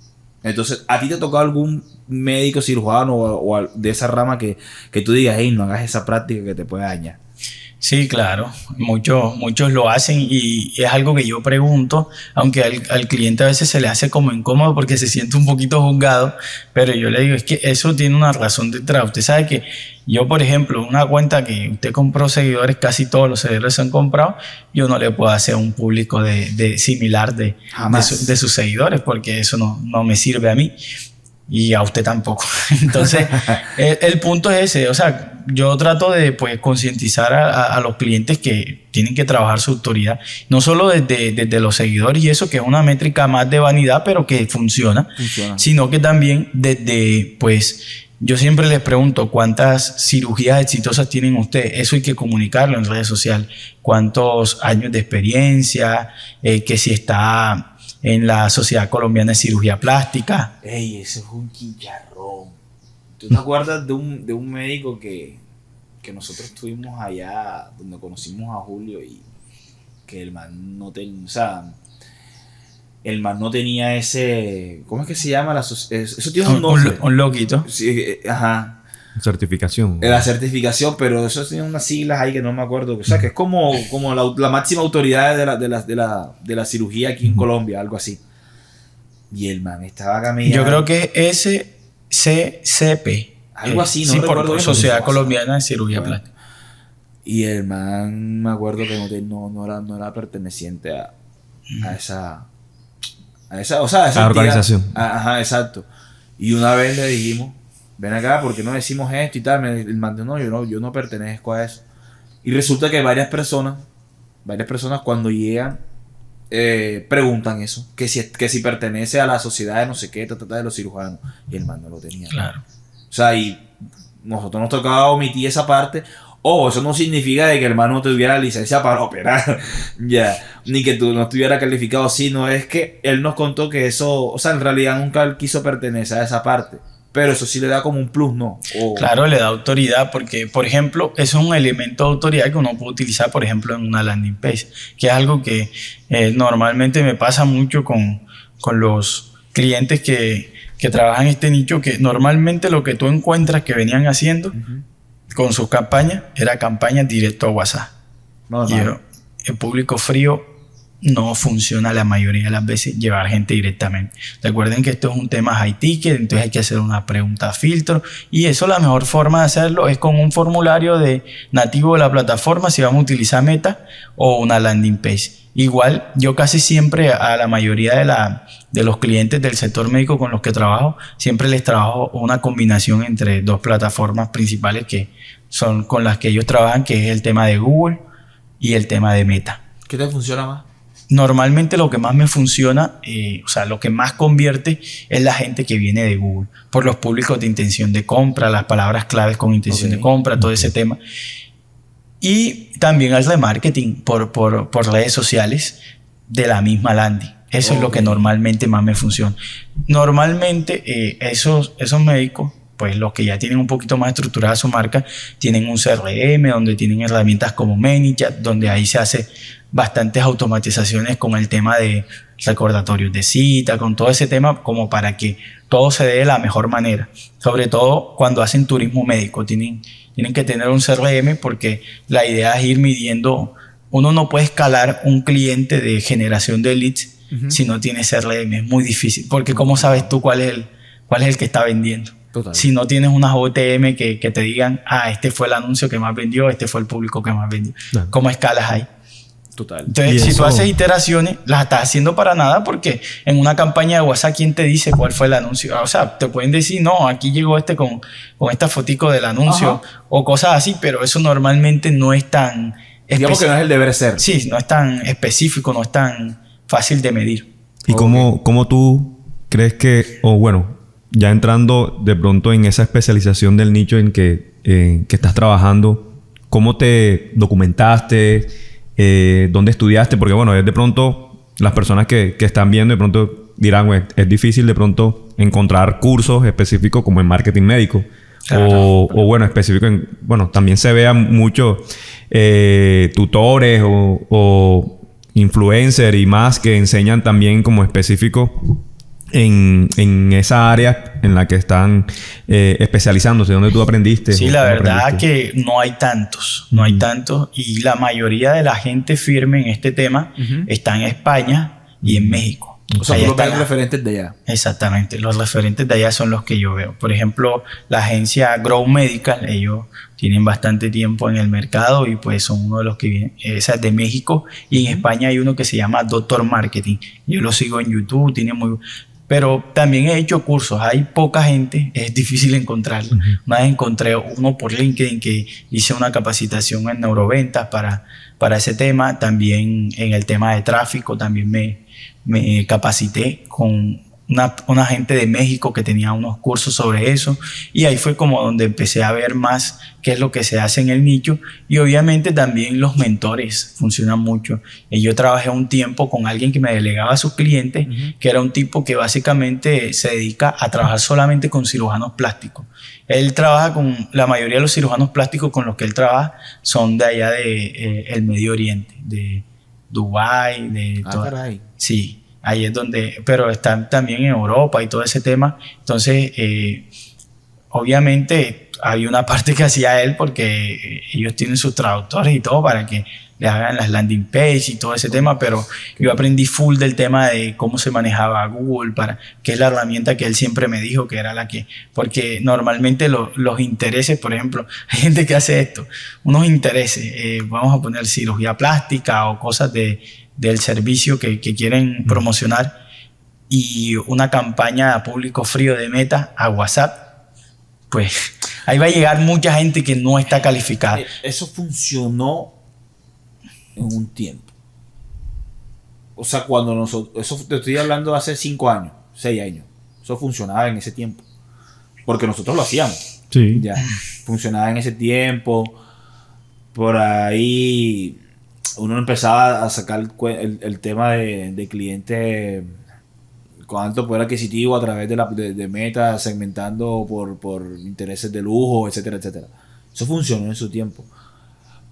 Entonces, ¿a ti te ha tocado algún médico cirujano o de esa rama que tú digas, hey, no hagas esa práctica que te puede dañar? Sí, claro. Muchos lo hacen y es algo que yo pregunto, aunque al cliente a veces se le hace como incómodo porque se siente un poquito juzgado, pero yo le digo, es que eso tiene una razón detrás. Usted sabe que yo, por ejemplo, una cuenta que usted compró seguidores, casi todos los seguidores se han comprado, yo no le puedo hacer un público similar de sus seguidores porque eso no me sirve a mí. Y a usted tampoco. Entonces, el punto es ese. O sea, yo trato de pues, concientizar a los clientes que tienen que trabajar su autoridad. No solo desde los seguidores y eso, que es una métrica más de vanidad, pero que funciona. Sino que también desde, pues, yo siempre les pregunto cuántas cirugías exitosas tienen ustedes. Eso hay que comunicarlo en redes sociales. Cuántos años de experiencia, que si está en la Sociedad Colombiana de Cirugía Plástica. Ey, ese es un chicharrón. ¿Tú te acuerdas de un médico que nosotros estuvimos allá donde conocimos a Julio y que el man no tenía, o sea, el man no tenía ese, ¿cómo es que se llama? Eso tiene un nombre. Un loquito. Sí, ajá. Certificación. La certificación, pero eso tiene unas siglas ahí que no me acuerdo. O sea, que es como la máxima autoridad de la cirugía aquí en Colombia, algo así. Y el man estaba caminando. Yo creo que es SCCP. Algo así, no sí, recuerdo por bien, Sociedad Colombiana de Cirugía Plástica. Y el man, me acuerdo que no era perteneciente a esa organización. Ajá, exacto. Y una vez le dijimos, ven acá, ¿por qué no decimos esto y tal? El man dijo, no, yo no pertenezco a eso. Y resulta que varias personas cuando llegan preguntan eso, que si pertenece a la sociedad de no sé qué, de los cirujanos. Y el man no lo tenía. Claro. O sea, y nosotros nos tocaba omitir esa parte. Eso no significa de que el man no tuviera licencia para operar, ya, ni que tú no estuviera calificado, sino es que él nos contó que eso, o sea, en realidad nunca él quiso pertenecer a esa parte. Pero eso sí le da como un plus, ¿no? Claro, le da autoridad porque, por ejemplo, eso es un elemento de autoridad que uno puede utilizar, por ejemplo, en una landing page, que es algo que normalmente me pasa mucho con los clientes que trabajan en este nicho, que normalmente lo que tú encuentras que venían haciendo con sus campañas era campañas directo a WhatsApp. Y el público frío no funciona la mayoría de las veces llevar gente directamente. Recuerden que esto es un tema high ticket, entonces hay que hacer una pregunta filtro y eso la mejor forma de hacerlo es con un formulario nativo de la plataforma si vamos a utilizar Meta o una landing page. Igual yo casi siempre a la mayoría de los clientes del sector médico con los que trabajo, siempre les trabajo una combinación entre dos plataformas principales que son con las que ellos trabajan, que es el tema de Google y el tema de Meta. ¿Qué te funciona más? Normalmente lo que más me funciona, o sea, lo que más convierte es la gente que viene de Google, por los públicos de intención de compra, las palabras claves con intención de compra, todo ese tema. Y también al remarketing por redes sociales de la misma landing. Eso es lo que normalmente más me funciona. Normalmente esos médicos, pues los que ya tienen un poquito más estructurada su marca, tienen un CRM donde tienen herramientas como ManyChat, donde ahí se hace bastantes automatizaciones con el tema de recordatorios de cita, con todo ese tema como para que todo se dé de la mejor manera. Sobre todo cuando hacen turismo médico, tienen que tener un CRM porque la idea es ir midiendo. Uno no puede escalar un cliente de generación de leads si no tiene CRM. Es muy difícil porque ¿cómo sabes tú cuál es el que está vendiendo? Total. Si no tienes unas OTM que te digan, este fue el anuncio que más vendió, este fue el público que más vendió. Claro. ¿Cómo escalas ahí? Total. Entonces, si tú haces iteraciones, las estás haciendo para nada porque en una campaña de WhatsApp, ¿quién te dice cuál fue el anuncio? O sea, te pueden decir, no, aquí llegó con esta fotico del anuncio o cosas así, pero eso normalmente no es tan... Digamos que no es el deber ser. Sí, no es tan específico, no es tan fácil de medir. ¿Y cómo tú crees que, o bueno, ya entrando de pronto en esa especialización del nicho en que estás trabajando, cómo te documentaste, dónde estudiaste? Porque bueno, es de pronto las personas que están viendo de pronto dirán, güey, es difícil de pronto encontrar cursos específicos como en marketing médico. Claro, o bueno, específico en... Bueno, también se vean muchos tutores o influencers y más que enseñan también como específico en esa área en la que están especializándose. ¿Dónde tú aprendiste? Sí, la verdad que no hay tantos. No hay tantos. Y la mayoría de la gente firme en este tema está en España y en México. O sea, tú ves referentes de allá. Exactamente. Los referentes de allá son los que yo veo. Por ejemplo, la agencia Grow Medical, ellos tienen bastante tiempo en el mercado y pues son uno de los que vienen. Esa es de México. Y en España hay uno que se llama Doctor Marketing. Yo lo sigo en YouTube, tiene muy... Pero también he hecho cursos. Hay poca gente, es difícil encontrarlo. Una vez encontré uno por LinkedIn que hice una capacitación en neuroventas para ese tema. También en el tema de tráfico también me capacité con una gente de México que tenía unos cursos sobre eso. Y ahí fue como donde empecé a ver más qué es lo que se hace en el nicho. Y obviamente también los mentores funcionan mucho. Y yo trabajé un tiempo con alguien que me delegaba a sus clientes, que era un tipo que básicamente se dedica a trabajar solamente con cirujanos plásticos. Él trabaja con la mayoría de los cirujanos plásticos con los que él trabaja son de allá de el Medio Oriente, de Dubái, de todo. Caray. Sí, ahí es donde, pero están también en Europa y todo ese tema. Entonces, obviamente hay una parte que hacía él porque ellos tienen sus traductores y todo para que le hagan las landing page y todo ese tema, pero yo aprendí full del tema de cómo se manejaba Google, que es la herramienta que él siempre me dijo que era la que, porque normalmente los intereses, por ejemplo, hay gente que hace esto, unos intereses, vamos a poner cirugía plástica o cosas del servicio que quieren promocionar y una campaña a público frío de Meta a WhatsApp, pues ahí va a llegar mucha gente que no está calificada. Eso funcionó en un tiempo. O sea, cuando nosotros... Eso te estoy hablando de hace 5 años, 6 años. Eso funcionaba en ese tiempo. Porque nosotros lo hacíamos. Sí. Ya. Funcionaba en ese tiempo. Por ahí... Uno empezaba a sacar el tema de clientes con alto poder adquisitivo a través de Meta, segmentando por intereses de lujo, etcétera, etcétera. Eso funcionó en su tiempo.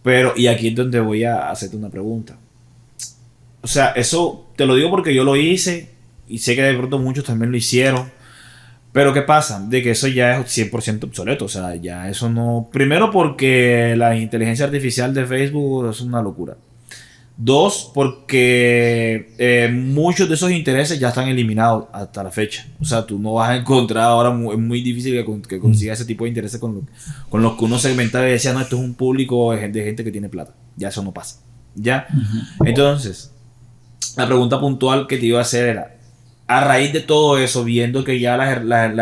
Pero, y aquí es donde voy a hacerte una pregunta. O sea, eso te lo digo porque yo lo hice y sé que de pronto muchos también lo hicieron. Pero ¿qué pasa? De que eso ya es 100% obsoleto. O sea, ya eso no... Primero porque la inteligencia artificial de Facebook es una locura. 2, porque muchos de esos intereses ya están eliminados hasta la fecha. O sea, tú no vas a encontrar ahora, es muy difícil que consigas ese tipo de intereses con los que uno segmentaba y decía, no, esto es un público de gente que tiene plata. Ya eso no pasa. ¿Ya? Entonces, la pregunta puntual que te iba a hacer era, a raíz de todo eso, viendo que ya la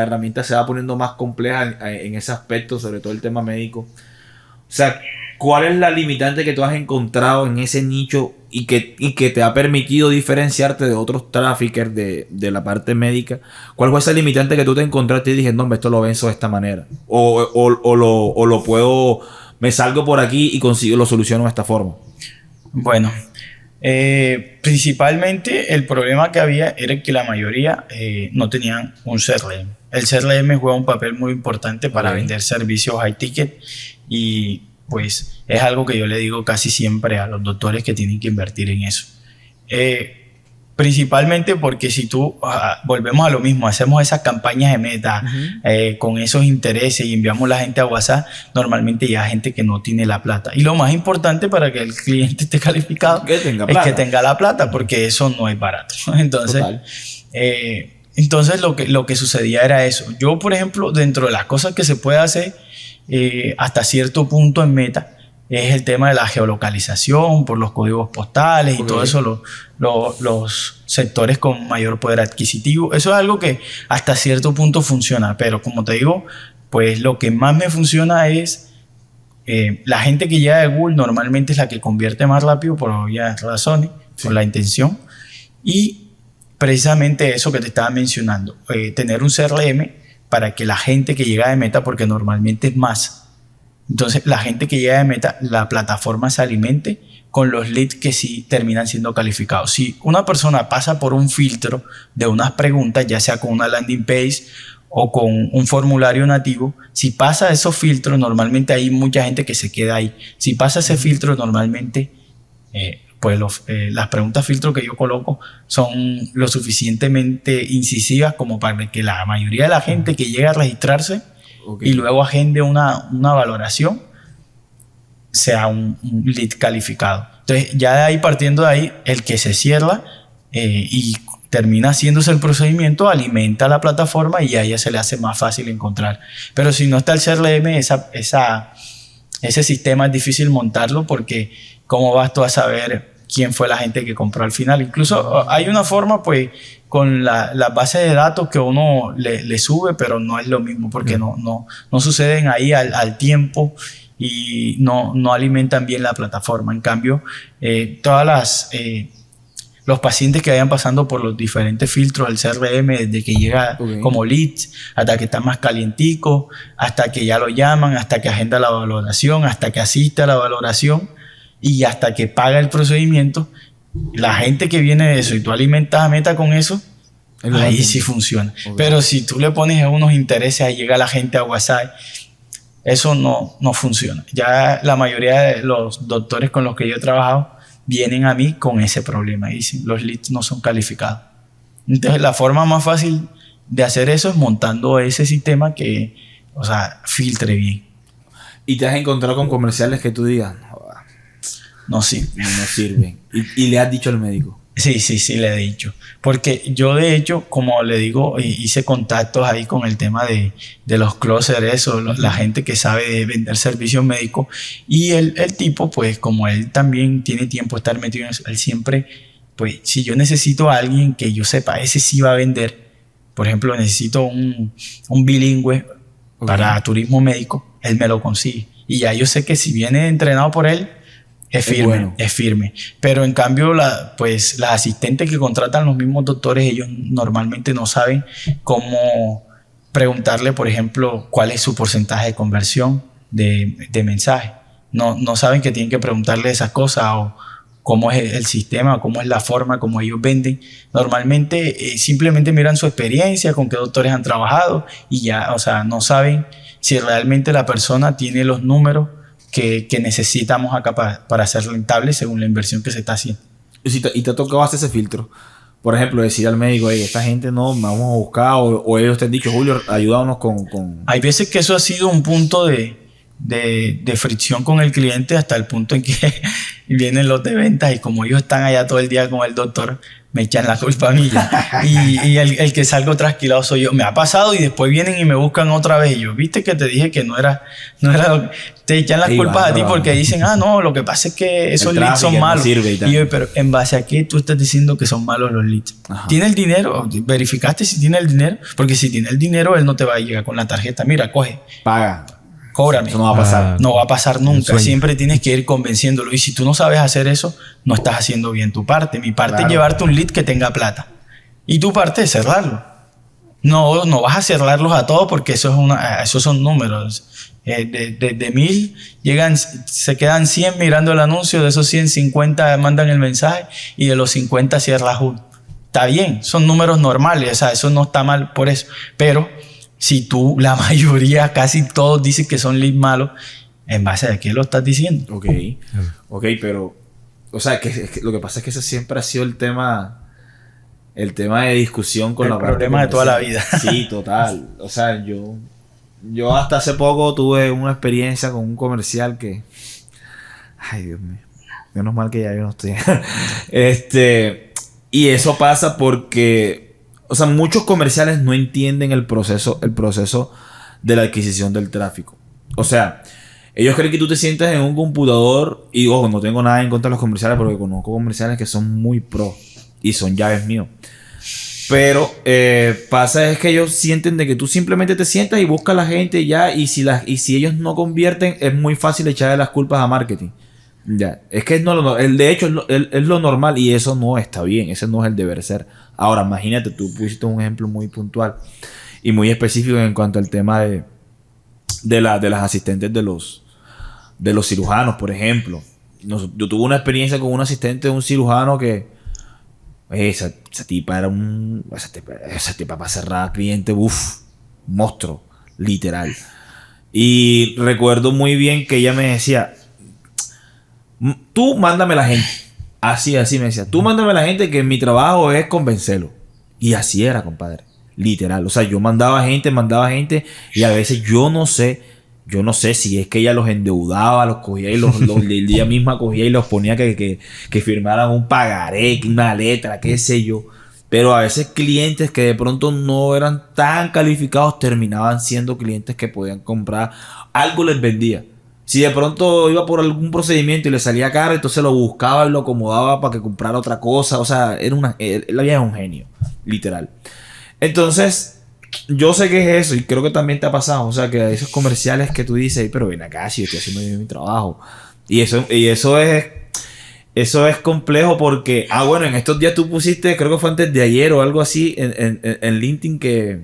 herramienta se va poniendo más compleja en ese aspecto, sobre todo el tema médico, o sea, ¿cuál es la limitante que tú has encontrado en ese nicho y que te ha permitido diferenciarte de otros traffickers de la parte médica? ¿Cuál fue esa limitante que tú te encontraste y dije, no, esto lo venzo de esta manera? O lo puedo, me salgo por aquí y consigo, lo soluciono de esta forma. Bueno, Principalmente el problema que había era que la mayoría no tenían un CRM. El CRM juega un papel muy importante para vender servicios high ticket y pues es algo que yo le digo casi siempre a los doctores que tienen que invertir en eso. Principalmente porque si tú, volvemos a lo mismo, hacemos esas campañas de meta con esos intereses y enviamos a la gente a WhatsApp, normalmente ya hay gente que no tiene la plata. Y lo más importante para que el cliente esté calificado es que tenga la plata, porque eso no es barato. Entonces lo que sucedía era eso. Yo, por ejemplo, dentro de las cosas que se puede hacer hasta cierto punto en meta, es el tema de la geolocalización por los códigos postales y todo eso, los sectores con mayor poder adquisitivo. Eso es algo que hasta cierto punto funciona, pero como te digo, pues lo que más me funciona es la gente que llega de Google normalmente es la que convierte más rápido por obvias razones, por la intención, y precisamente eso que te estaba mencionando, tener un CRM para que la gente que llega de meta, porque normalmente es más. Entonces, la gente que llega de meta, la plataforma se alimente con los leads que sí terminan siendo calificados. Si una persona pasa por un filtro de unas preguntas, ya sea con una landing page o con un formulario nativo, si pasa esos filtros, normalmente hay mucha gente que se queda ahí. Si pasa ese filtro, normalmente pues las preguntas filtro que yo coloco son lo suficientemente incisivas como para que la mayoría de la gente que llega a registrarse y luego agende una valoración, sea un lead calificado. Entonces, ya de ahí, partiendo de ahí, el que se cierra y termina haciéndose el procedimiento, alimenta la plataforma y a ella se le hace más fácil encontrar. Pero si no está el CRM, ese sistema es difícil montarlo, porque ¿cómo vas tú a saber quién fue la gente que compró al final? Incluso hay una forma, pues, con la base de datos que uno le sube, pero no es lo mismo, porque no suceden ahí al tiempo y no alimentan bien la plataforma. En cambio, los pacientes que vayan pasando por los diferentes filtros del CRM, desde que llega como leads, hasta que está más calientico, hasta que ya lo llaman, hasta que agenda la valoración, hasta que asiste a la valoración y hasta que paga el procedimiento, la gente que viene de eso y tú alimentas a meta con eso, ahí sí funciona. Pero si tú le pones unos intereses, ahí llega la gente a WhatsApp, eso no funciona. Ya la mayoría de los doctores con los que yo he trabajado vienen a mí con ese problema y dicen, los leads no son calificados. Entonces, la forma más fácil de hacer eso es montando ese sistema que, o sea, filtre bien. ¿Y te has encontrado con comerciales que tú digas, no sirven? No sirven. ¿Y le has dicho al médico? Sí, le he dicho. Porque yo, de hecho, como le digo, hice contactos ahí con el tema de los closers, la gente que sabe vender servicios médicos. Y el tipo, pues, como él también tiene tiempo de estar metido en eso, él siempre, pues, si yo necesito a alguien que yo sepa, ese sí va a vender. Por ejemplo, necesito un bilingüe para turismo médico, él me lo consigue. Y ya yo sé que si viene entrenado por él, es firme. Pero en cambio, pues las asistentes que contratan los mismos doctores, ellos normalmente no saben cómo preguntarle, por ejemplo, cuál es su porcentaje de conversión de mensaje. No saben que tienen que preguntarle esas cosas, o cómo es el sistema, cómo es la forma como ellos venden. Normalmente simplemente miran su experiencia, con qué doctores han trabajado y ya, o sea, no saben si realmente la persona tiene los números que necesitamos acá para ser rentable según la inversión que se está haciendo. ¿Y te ha tocado hacer ese filtro? Por ejemplo, decir al médico, esta gente no, vamos a buscar, o ellos te han dicho, Julio, ayúdanos con... Hay veces que eso ha sido un punto de fricción con el cliente, hasta el punto en que vienen los de ventas y como ellos están allá todo el día con el doctor, me echan la culpa a mí. Y el que salgo trasquilado soy yo. Me ha pasado y después vienen y me buscan otra vez. Y yo, viste que te dije que no era te echan las culpas a ti porque dicen, no, lo que pasa es que esos leads son malos. Y yo, pero ¿en base a qué tú estás diciendo que son malos los leads? ¿Tiene el dinero? ¿Verificaste si tiene el dinero? Porque si tiene el dinero, él no te va a llegar con la tarjeta. Mira, coge. Paga. Cóbrame. Eso no va a pasar. No va a pasar nunca. Siempre tienes que ir convenciéndolo. Y si tú no sabes hacer eso, no estás haciendo bien tu parte. Mi parte es llevarte un lead que tenga plata. Y tu parte es cerrarlo. No vas a cerrarlos a todos porque esos son números. de 1000 se quedan 100 mirando el anuncio, de esos 100, 50 mandan el mensaje y de los 50 cierras uno. Está bien, son números normales, o sea, eso no está mal por eso. Pero si tú, la mayoría, casi todos dicen que son leads malos, ¿en base a qué lo estás diciendo? Ok, pero, o sea, que lo que pasa es que ese siempre ha sido el tema de discusión con la parte. El problema de toda la vida. Sí, total. O sea, yo hasta hace poco tuve una experiencia con un comercial que, ay, Dios mío, menos mal que ya yo no estoy. Y eso pasa porque, o sea, muchos comerciales no entienden el proceso de la adquisición del tráfico. O sea, ellos creen que tú te sientas en un computador y, ojo, no tengo nada en contra de los comerciales porque conozco comerciales que son muy pro y son llaves míos. Pero pasa es que ellos sienten de que tú simplemente te sientas y buscas a la gente ya, y si ellos no convierten, es muy fácil echarle las culpas a marketing. Ya, es que de hecho es lo normal y eso no está bien, ese no es el deber ser. Ahora, imagínate, tú pusiste un ejemplo muy puntual y muy específico en cuanto al tema de las asistentes de los cirujanos, por ejemplo. Yo tuve una experiencia con un asistente de un cirujano que esa tipa era esa tipa para cerrar a cliente, monstruo, literal. Y recuerdo muy bien que ella me decía: tú mándame la gente. Así me decía: tú mándame la gente, que mi trabajo es convencerlo. Y así era, compadre. Literal. O sea, yo mandaba gente y a veces yo no sé si es que ella los endeudaba, los cogía y ella misma cogía y los ponía que firmaran un pagaré, una letra, qué sé yo. Pero a veces clientes que de pronto no eran tan calificados terminaban siendo clientes que podían comprar. Algo les vendía. Si de pronto iba por algún procedimiento y le salía caro, entonces lo buscaba y lo acomodaba para que comprara otra cosa. O sea, la vieja es un genio, literal. Entonces, yo sé que es eso y creo que también te ha pasado. O sea, que esos comerciales que tú dices, pero ven acá, si yo estoy haciendo bien mi trabajo. Y eso es complejo porque, bueno, en estos días tú pusiste, creo que fue antes de ayer o algo así, en LinkedIn, que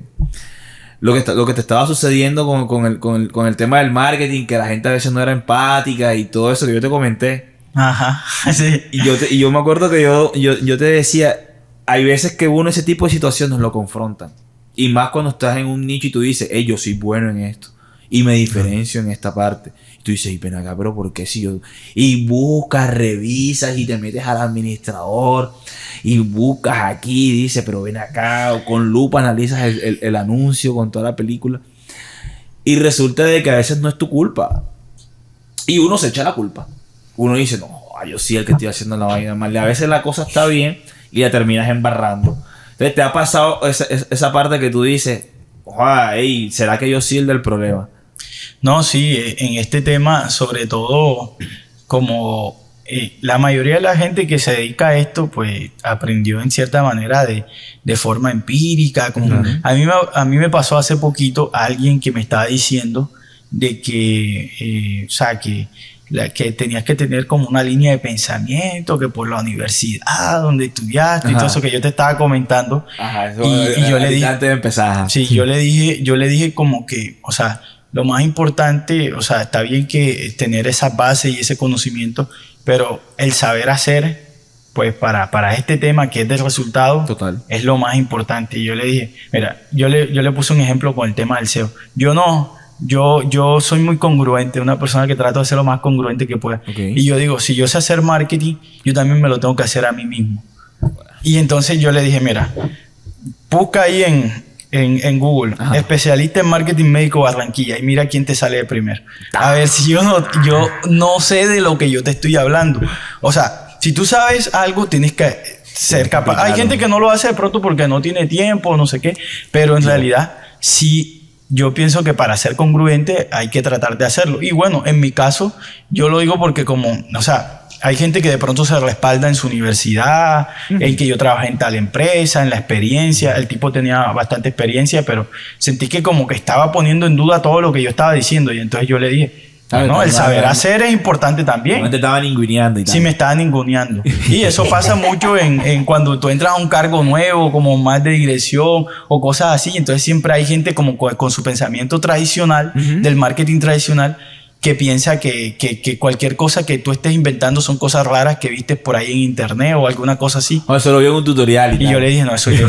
lo que te estaba sucediendo con el tema del marketing, que la gente a veces no era empática y todo eso que yo te comenté. Ajá, sí. Y yo me acuerdo que yo te decía, hay veces que uno ese tipo de situaciones lo confrontan. Y más cuando estás en un nicho y tú dices, yo soy bueno en esto y me diferencio en esta parte. Y tú dices, ven acá, pero ¿por qué si yo? Y buscas, revisas y te metes al administrador y buscas aquí y dices, pero ven acá, o con lupa analizas el anuncio con toda la película. Y resulta de que a veces no es tu culpa. Y uno se echa la culpa. Uno dice, no, yo sí el que estoy haciendo la vaina mal. Y a veces la cosa está bien y la terminas embarrando. Entonces te ha pasado esa parte que tú dices, ¿será que yo sí el del problema? No, sí, en este tema, sobre todo, como la mayoría de la gente que se dedica a esto, pues aprendió en cierta manera de forma empírica. Como, a mí me pasó hace poquito alguien que me estaba diciendo de que, que tenías que tener como una línea de pensamiento, que por la universidad donde estudiaste y todo eso que yo te estaba comentando. Eso, y yo le dije, antes de empezar. Sí, yo le dije como que, o sea, lo más importante, o sea, está bien que tener esa base y ese conocimiento, pero el saber hacer, pues para este tema que es del resultado, total, es lo más importante. Y yo le dije, mira, yo le puse un ejemplo con el tema del SEO. Yo soy muy congruente, una persona que trato de ser lo más congruente que pueda. Okay. Y yo digo, si yo sé hacer marketing, yo también me lo tengo que hacer a mí mismo. Y entonces yo le dije, mira, busca ahí en Google, especialista en marketing médico Barranquilla, y mira quién te sale de primero. A ver si yo no sé de lo que yo te estoy hablando. O sea, si tú sabes algo, tienes que ser capaz. Hay gente que no lo hace de pronto porque no tiene tiempo, no sé qué, pero en realidad sí. Yo pienso que para ser congruente hay que tratar de hacerlo. Y bueno, en mi caso, yo lo digo porque hay gente que de pronto se respalda en su universidad, en que yo trabajé en tal empresa, en la experiencia. El tipo tenía bastante experiencia, pero sentí que como que estaba poniendo en duda todo lo que yo estaba diciendo. Y entonces yo le dije, No, el saber hacer es importante también. No te estaban ninguneando y tal. Sí, me estaban ninguneando. Y eso pasa mucho en cuando tú entras a un cargo nuevo, como más de dirección o cosas así. Entonces siempre hay gente como con su pensamiento tradicional, del marketing tradicional, que piensa que cualquier cosa que tú estés inventando son cosas raras que viste por ahí en internet o alguna cosa así. O eso lo vi en un tutorial y yo le dije, no, eso yo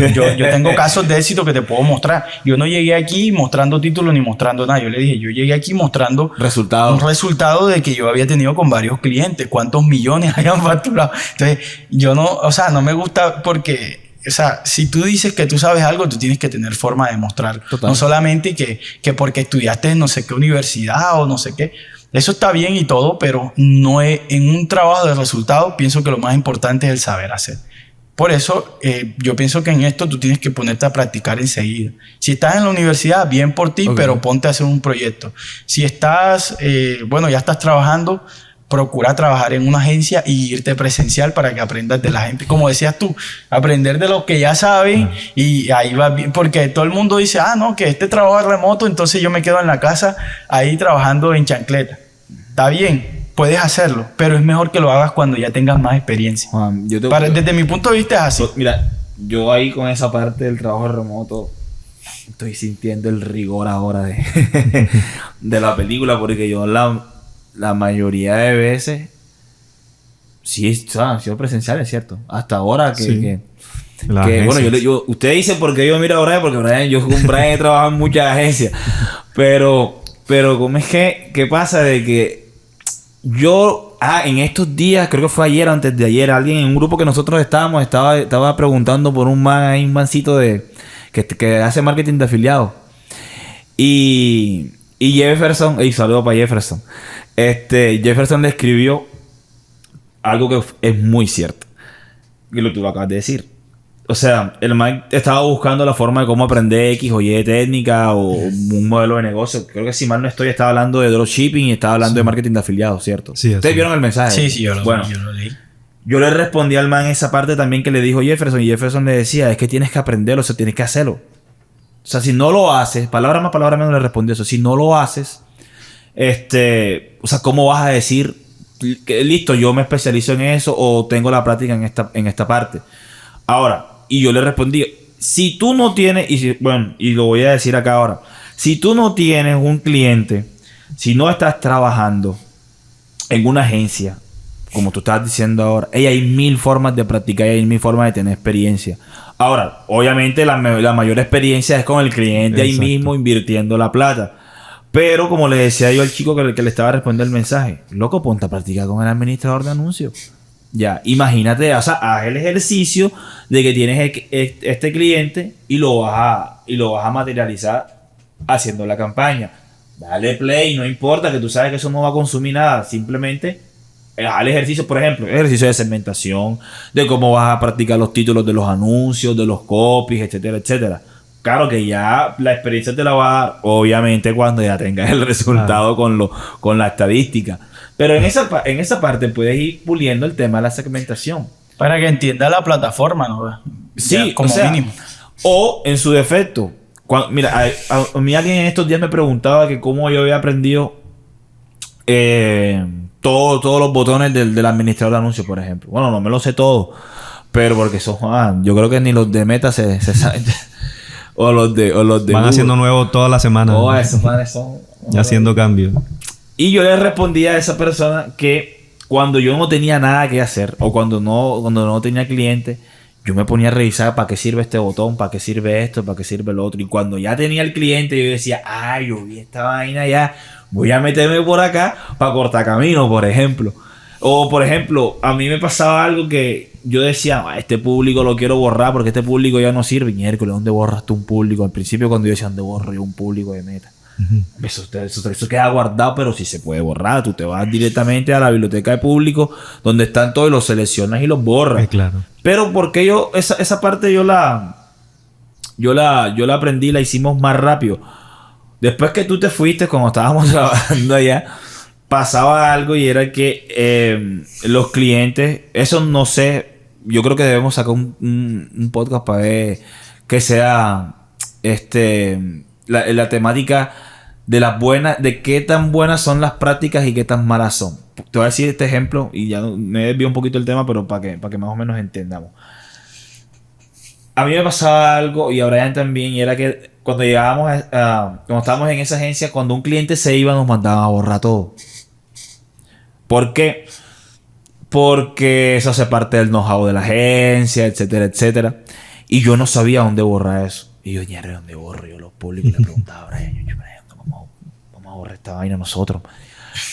tengo casos de éxito que te puedo mostrar. Yo no llegué aquí mostrando títulos ni mostrando nada. Yo le dije, yo llegué aquí mostrando un resultado de que yo había tenido con varios clientes, cuántos millones hayan facturado. Entonces, yo no me gusta porque... O sea, si tú dices que tú sabes algo, tú tienes que tener forma de mostrarlo. Total. No solamente que porque estudiaste en no sé qué universidad o no sé qué. Eso está bien y todo, pero no es, en un trabajo de resultado pienso que lo más importante es el saber hacer. Por eso yo pienso que en esto tú tienes que ponerte a practicar enseguida. Si estás en la universidad, bien por ti, pero ponte a hacer un proyecto. Si estás, ya estás trabajando, procura trabajar en una agencia y irte presencial para que aprendas de la gente. Como decías tú, aprender de lo que ya saben y ahí va bien. Porque todo el mundo dice, no, que este trabajo es remoto, entonces yo me quedo en la casa ahí trabajando en chancleta. Está bien, puedes hacerlo, pero es mejor que lo hagas cuando ya tengas más experiencia. Juan, desde mi punto de vista es así. Mira, yo ahí con esa parte del trabajo remoto estoy sintiendo el rigor ahora de la película, porque yo la mayoría de veces sí han sido presenciales, ¿cierto? Hasta ahora usted dice porque yo miro a Brian, porque yo con Brian he trabajado en muchas agencias, pero ¿cómo es qué pasa de que yo en estos días, creo que fue ayer o antes de ayer, alguien en un grupo que nosotros estaba preguntando por un mancito que hace marketing de afiliados y Jefferson, saludo para Jefferson. Jefferson le escribió algo que es muy cierto. Y tú lo acabas de decir. O sea, el man estaba buscando la forma de cómo aprender X o Y técnica o un modelo de negocio. Creo que si mal no estoy, estaba hablando de dropshipping y estaba hablando de marketing de afiliados, ¿cierto? Sí, ¿ustedes vieron el mensaje? Sí, yo lo leí. Yo le respondí al man esa parte también que le dijo Jefferson. Y Jefferson le decía, es que tienes que aprenderlo, o sea, tienes que hacerlo. O sea, si no lo haces, palabra más, palabra menos le respondió eso. Si no lo haces, o sea, ¿cómo vas a decir que listo, yo me especializo en eso o tengo la práctica en esta parte? Ahora, y yo le respondí, si tú no tienes, y lo voy a decir acá ahora, si tú no tienes un cliente, si no estás trabajando en una agencia, como tú estás diciendo ahora, hay 1000 formas de practicar y hay 1000 formas de tener experiencia. Ahora, obviamente la mayor experiencia es con el cliente. Exacto. Ahí mismo invirtiendo la plata. Pero como le decía yo al chico que le estaba respondiendo el mensaje, loco, ponte a practicar con el administrador de anuncios. Ya, imagínate, o sea, haz el ejercicio de que tienes este cliente y lo vas a materializar haciendo la campaña. Dale play, no importa, que tú sabes que eso no va a consumir nada. Simplemente haz el ejercicio, por ejemplo, ejercicio de segmentación, de cómo vas a practicar los títulos de los anuncios, de los copies, etcétera, etcétera. Claro que ya la experiencia te la va a dar, obviamente, cuando ya tengas el resultado con la estadística. Pero en esa parte puedes ir puliendo el tema de la segmentación. Para que entienda la plataforma, ¿no? Sí, ya, como mínimo. O en su defecto. Mira, a mí alguien en estos días me preguntaba que cómo yo había aprendido todos los botones del administrador de anuncios, por ejemplo. Bueno, no me lo sé todo, pero porque yo creo que ni los de Meta se saben. o los de van Google. Haciendo nuevos toda la semana. Esos manes son ya haciendo cambios. Y yo le respondí a esa persona que cuando yo no tenía nada que hacer o cuando no tenía cliente, yo me ponía a revisar para qué sirve este botón, para qué sirve esto, para qué sirve lo otro. Y cuando ya tenía el cliente, yo decía, yo vi esta vaina ya, voy a meterme por acá para cortar camino, por ejemplo. O, por ejemplo, a mí me pasaba algo que yo decía, este público lo quiero borrar porque este público ya no sirve. Miércoles, ¿dónde borras tú un público? Al principio cuando yo decía, ¿dónde borro yo un público de Meta? Eso queda guardado, pero sí se puede borrar. Tú te vas directamente a la biblioteca de público donde están todos y los seleccionas y los borras. Claro. Pero porque esa parte yo la aprendí, la hicimos más rápido. Después que tú te fuiste, cuando estábamos trabajando allá, pasaba algo y era que los clientes, eso no sé, yo creo que debemos sacar un podcast para ver que sea la temática de las buenas, de qué tan buenas son las prácticas y qué tan malas son. Te voy a decir este ejemplo y ya me desvío un poquito el tema, pero para que más o menos entendamos. A mí me pasaba algo y a Brian también, y era que cuando llegábamos, cuando estábamos en esa agencia, cuando un cliente se iba, nos mandaban a borrar todo. ¿Por qué? Porque eso hace parte del know-how de la agencia, etcétera, etcétera. Y yo no sabía dónde borrar eso. Y yo, ñarre, ¿dónde borro? Yo los públicos le preguntaba a Brian, vamos a borrar esta vaina nosotros.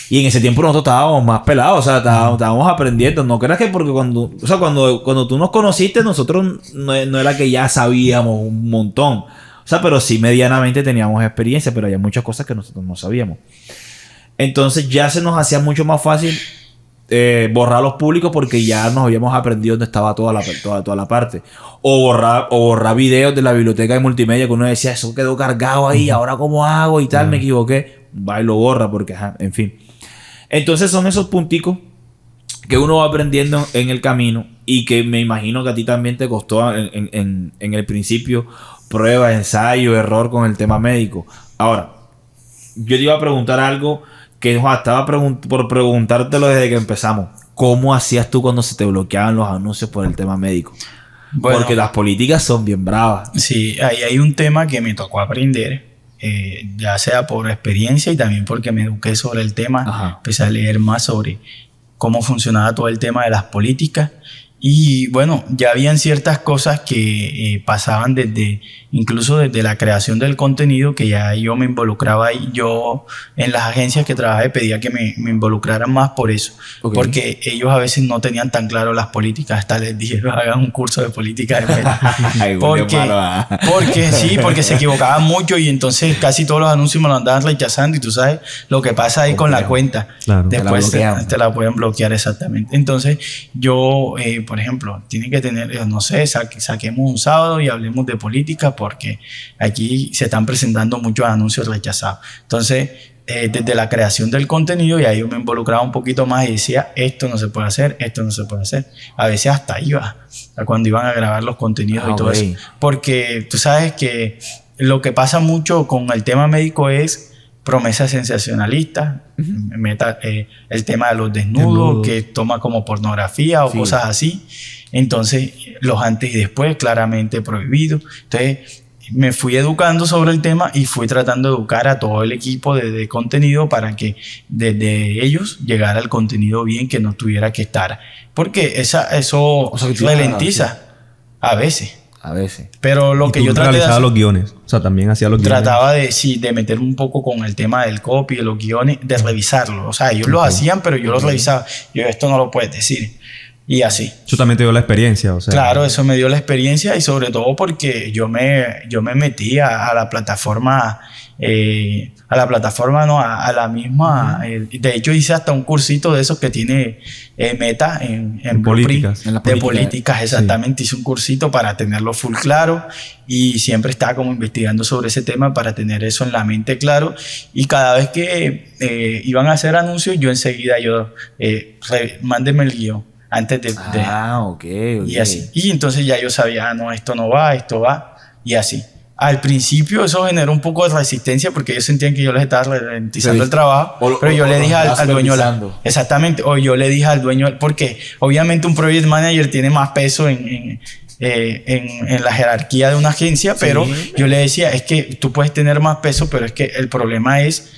Y en ese tiempo nosotros estábamos más pelados, o sea, estábamos aprendiendo. No creas que porque cuando tú nos conociste, nosotros no era que ya sabíamos un montón. O sea, pero sí medianamente teníamos experiencia, pero había muchas cosas que nosotros no sabíamos. Entonces ya se nos hacía mucho más fácil borrar los públicos porque ya nos habíamos aprendido dónde estaba toda la parte. O borrar videos de la biblioteca de multimedia que uno decía, eso quedó cargado ahí, ahora cómo hago y tal, me equivoqué. Va y lo borra porque, en fin. Entonces son esos punticos que uno va aprendiendo en el camino y que me imagino que a ti también te costó en el principio prueba, ensayo, error con el tema médico. Ahora, yo te iba a preguntar algo que estaba por preguntártelo desde que empezamos. ¿Cómo hacías tú cuando se te bloqueaban los anuncios por el tema médico? Bueno, porque las políticas son bien bravas. Sí, ahí hay un tema que me tocó aprender. Ya sea por experiencia y también porque me eduqué sobre el tema. Ajá. Empecé a leer más sobre cómo funcionaba todo el tema de las políticas y bueno, ya habían ciertas cosas que pasaban incluso desde la creación del contenido, que ya yo me involucraba y yo en las agencias que trabajé pedía que me involucraran más por eso, porque ellos a veces no tenían tan claro las políticas. Hasta les dije, hagan un curso de política de porque se equivocaban mucho y entonces casi todos los anuncios me lo andaban rechazando y tú sabes lo que pasa ahí con la cuenta. Claro, después te la pueden bloquear exactamente. Entonces yo, por ejemplo, tienen que tener, no sé, saquemos un sábado y hablemos de política porque aquí se están presentando muchos anuncios rechazados. Entonces, desde la creación del contenido, y ahí yo me involucraba un poquito más y decía, esto no se puede hacer, esto no se puede hacer. A veces hasta iba a cuando iban a grabar los contenidos y todo eso. Porque tú sabes que lo que pasa mucho con el tema médico es promesas sensacionalistas, el tema de los desnudos, que toma como pornografía o cosas así. Entonces, los antes y después, claramente prohibido. Entonces, me fui educando sobre el tema y fui tratando de educar a todo el equipo de contenido para que desde ellos llegara el contenido bien, que no tuviera que estar. Porque eso ralentiza a veces. A veces. Pero lo que yo traté de hacer, los guiones. O sea, también hacía los guiones. Trataba de meter un poco con el tema del copy, de los guiones, de revisarlo. O sea, ellos lo hacían, pero yo los revisaba. Yo, esto no lo puedes decir. Y así. Eso también te dio la experiencia, o sea. Claro, eso me dio la experiencia y sobre todo porque yo me metí a la plataforma, a la misma. De hecho, hice hasta un cursito de esos que tiene Meta en políticas. De políticas, exactamente. Sí. Hice un cursito para tenerlo full claro y siempre estaba como investigando sobre ese tema para tener eso en la mente claro. Y cada vez que iban a hacer anuncios, yo enseguida mándenme el guión. Antes de okay. Y así. Y entonces ya yo sabía, no, esto no va, esto va, y así. Al principio eso generó un poco de resistencia porque ellos sentían que yo les estaba ralentizando el trabajo, pero yo le dije al dueño, exactamente, o yo le dije al dueño, porque obviamente un project manager tiene más peso en la jerarquía de una agencia, pero yo le decía, es que tú puedes tener más peso, pero es que el problema es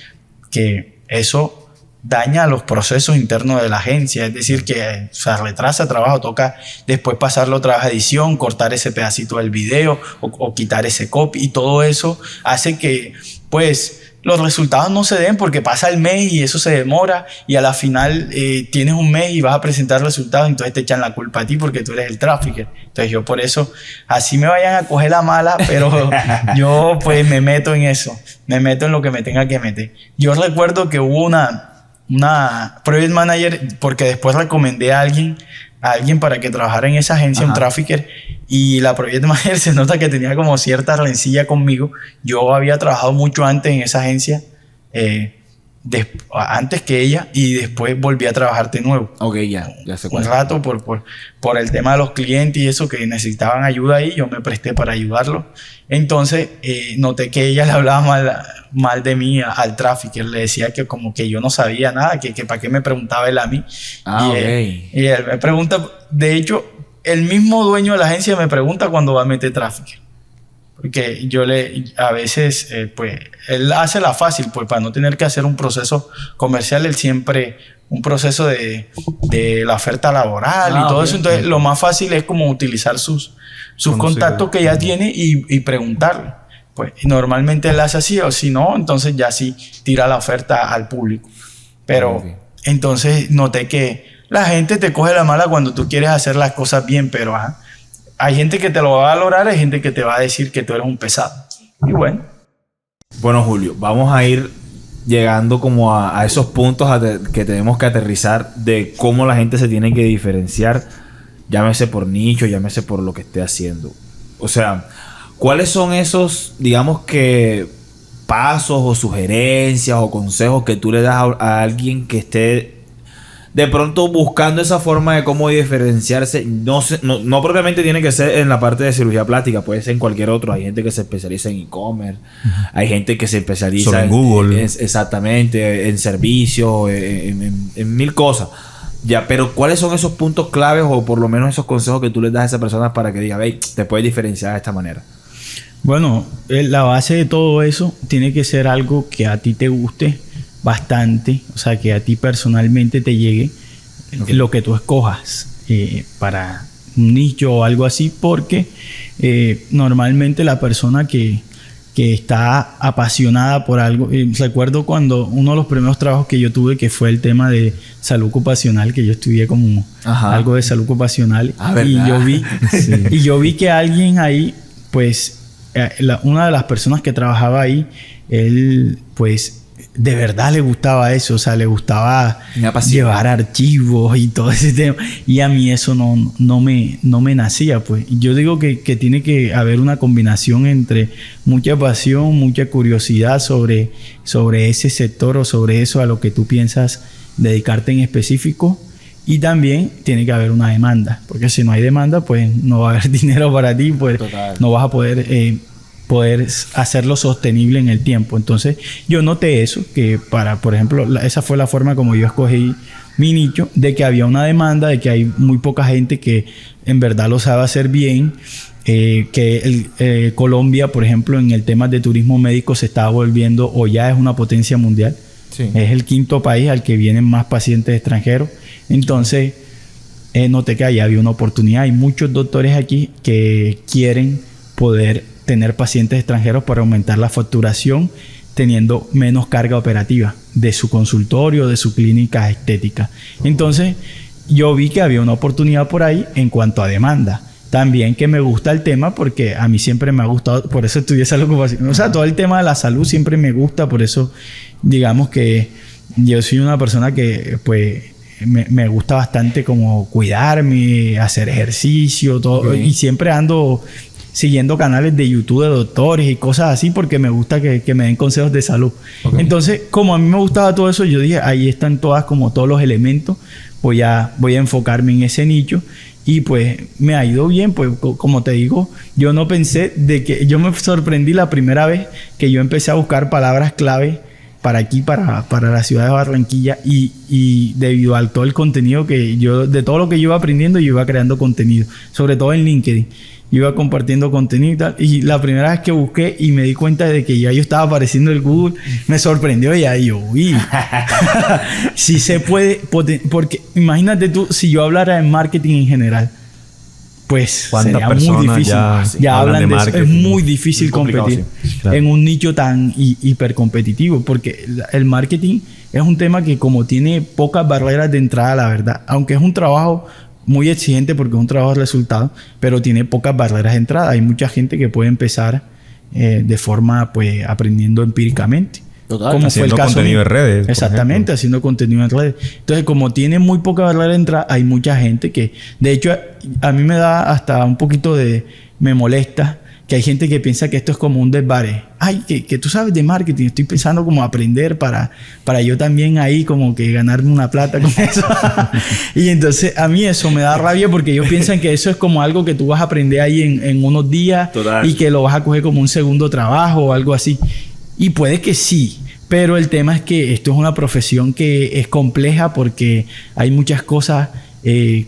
que eso daña los procesos internos de la agencia, es decir, que retrasa trabajo, toca después pasarlo otra vez a edición, cortar ese pedacito del video o quitar ese copy, y todo eso hace que pues los resultados no se den porque pasa el mes y eso se demora y a la final tienes un mes y vas a presentar resultados, entonces te echan la culpa a ti porque tú eres el trafficker. Entonces yo por eso, así me vayan a coger la mala, pero yo pues me meto en eso, me meto en lo que me tenga que meter. Yo recuerdo que hubo una project manager, porque después recomendé a alguien para que trabajara en esa agencia, un trafficker, y la project manager se nota que tenía como cierta rencilla conmigo. Yo había trabajado mucho antes en esa agencia, antes que ella y después volví a trabajar de nuevo. Ok, ya sé cuál. Un rato por el tema de los clientes y eso, que necesitaban ayuda ahí, yo me presté para ayudarlos. Entonces noté que ella le hablaba mal de mí al trafficker, le decía que como que yo no sabía nada, que para qué me preguntaba él a mí. Y él me pregunta, de hecho, el mismo dueño de la agencia me pregunta cuando va a meter trafficker. Porque a veces, pues, él hace la fácil, pues, para no tener que hacer un proceso comercial, él siempre, un proceso de la oferta laboral y todo eso. Entonces, lo más fácil es como utilizar sus contactos que ya tiene y preguntarle. Pues, normalmente él hace así, o si no, entonces ya sí tira la oferta al público. Pero, entonces, noté que la gente te coge la mala cuando tú quieres hacer las cosas bien, pero, hay gente que te lo va a valorar, hay gente que te va a decir que tú eres un pesado. Y bueno. Bueno, Julio, vamos a ir llegando como a esos puntos que tenemos que aterrizar de cómo la gente se tiene que diferenciar, llámese por nicho, llámese por lo que esté haciendo. O sea, ¿cuáles son esos, digamos que, pasos o sugerencias o consejos que tú le das a alguien que esté de pronto buscando esa forma de cómo diferenciarse? No propiamente tiene que ser en la parte de cirugía plástica, puede ser en cualquier otro. Hay gente que se especializa en e-commerce, hay gente que se especializa solo en Google. Exactamente, en servicios, en mil cosas. Ya, pero ¿cuáles son esos puntos claves o por lo menos esos consejos que tú les das a esa persona para que diga, hey, te puedes diferenciar de esta manera? Bueno, la base de todo eso tiene que ser algo que a ti te guste bastante, o sea, que a ti personalmente te llegue lo que tú escojas para un nicho o algo así, porque normalmente la persona que está apasionada por algo, recuerdo cuando uno de los primeros trabajos que yo tuve, que fue el tema de salud ocupacional, que yo estudié como algo de salud ocupacional, y yo vi que alguien ahí, pues una de las personas que trabajaba ahí, él pues de verdad le gustaba eso, o sea, le gustaba llevar archivos y todo ese tema, y a mí eso no me nacía, pues. Yo digo que tiene que haber una combinación entre mucha pasión, mucha curiosidad sobre ese sector o sobre eso a lo que tú piensas dedicarte en específico, y también tiene que haber una demanda, porque si no hay demanda, pues no va a haber dinero para ti, pues no vas a poder hacerlo sostenible en el tiempo. Entonces yo noté eso, que por ejemplo, esa fue la forma como yo escogí mi nicho, de que había una demanda, de que hay muy poca gente que en verdad lo sabe hacer bien, que Colombia, por ejemplo, en el tema de turismo médico se está volviendo, o ya es una potencia mundial. Sí. Es el 5º país al que vienen más pacientes extranjeros. Entonces noté que allá había una oportunidad. Hay muchos doctores aquí que quieren poder tener pacientes extranjeros para aumentar la facturación, teniendo menos carga operativa de su consultorio, de su clínica estética. Entonces, yo vi que había una oportunidad por ahí en cuanto a demanda. También que me gusta el tema, porque a mí siempre me ha gustado, por eso estudié salud ocupacional. O sea, todo el tema de la salud siempre me gusta, por eso, digamos que yo soy una persona que, pues, me gusta bastante como cuidarme, hacer ejercicio, todo, y siempre ando siguiendo canales de YouTube de doctores y cosas así, porque me gusta que me den consejos de salud. Entonces, como a mí me gustaba todo eso, yo dije, ahí están como todos los elementos, voy a enfocarme en ese nicho, y pues me ha ido bien. Pues como te digo, yo no pensé yo me sorprendí la primera vez que yo empecé a buscar palabras clave para aquí, para la ciudad de Barranquilla, y debido a todo el contenido de todo lo que yo iba aprendiendo, yo iba creando contenido, sobre todo en LinkedIn. Iba compartiendo contenido y tal. Y la primera vez que busqué y me di cuenta de que ya yo estaba apareciendo en Google, me sorprendió. Y ahí yo, uy, sí se puede. Porque imagínate tú, si yo hablara de marketing en general, pues sería muy difícil. Ya hablan de eso. Es muy difícil competir en un nicho tan hipercompetitivo. Porque el marketing es un tema que, como tiene pocas barreras de entrada, la verdad, aunque es un trabajo muy exigente porque es un trabajo de resultado, pero tiene pocas barreras de entrada. Hay mucha gente que puede empezar de forma, pues, aprendiendo empíricamente. Total, como haciendo fue el caso contenido en redes. Exactamente, haciendo contenido en redes. Entonces, como tiene muy poca barrera de entrada, hay mucha gente que, de hecho, a mí me da hasta un poquito me molesta que hay gente que piensa que esto es como un desvare. Ay, que tú sabes de marketing, estoy pensando como aprender para yo también ahí como que ganarme una plata con eso. Y entonces a mí eso me da rabia porque ellos piensan que eso es como algo que tú vas a aprender ahí en unos días. Total. Y que lo vas a coger como un segundo trabajo o algo así. Y puede que sí, pero el tema es que esto es una profesión que es compleja porque hay muchas cosas...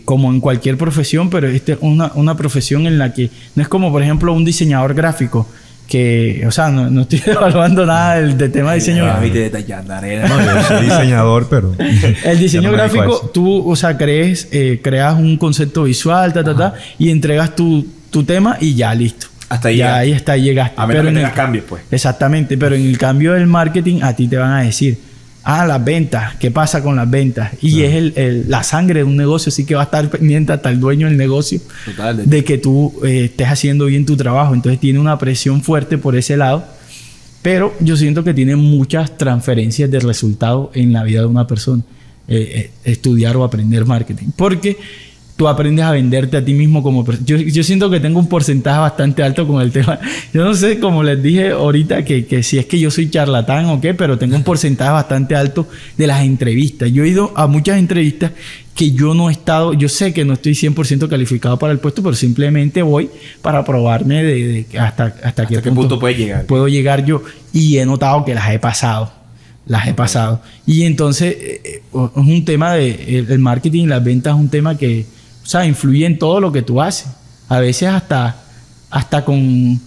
como en cualquier profesión, pero esta es una profesión en la que no es como, por ejemplo, un diseñador gráfico que, o sea, no estoy evaluando nada del tema de diseño gráfico. No, yo soy diseñador, pero... El diseño gráfico, tú, o sea, creas un concepto visual, y entregas tu tema y ya, listo. Hasta ahí ya ahí está, llegaste. A menos que tengas cambios, pues. Exactamente, pero en el cambio del marketing a ti te van a decir... las ventas, ¿qué pasa con las ventas? Y es la sangre de un negocio, así que va a estar pendiente hasta el dueño del negocio. Total, de que tú estés haciendo bien tu trabajo. Entonces tiene una presión fuerte por ese lado, pero yo siento que tiene muchas transferencias de resultado en la vida de una persona, estudiar o aprender marketing, porque tú aprendes a venderte a ti mismo como persona. Yo siento que tengo un porcentaje bastante alto con el tema. Yo no sé, como les dije ahorita, que si es que yo soy charlatán o qué, pero tengo un porcentaje bastante alto de las entrevistas. Yo he ido a muchas entrevistas que yo no he estado... Yo sé que no estoy 100% calificado para el puesto, pero simplemente voy para probarme de hasta qué punto puede llegar. Puedo llegar yo. Y he notado que las he pasado. Y entonces, es un tema de... El marketing y las ventas es un tema que... O sea, influye en todo lo que tú haces. A veces hasta en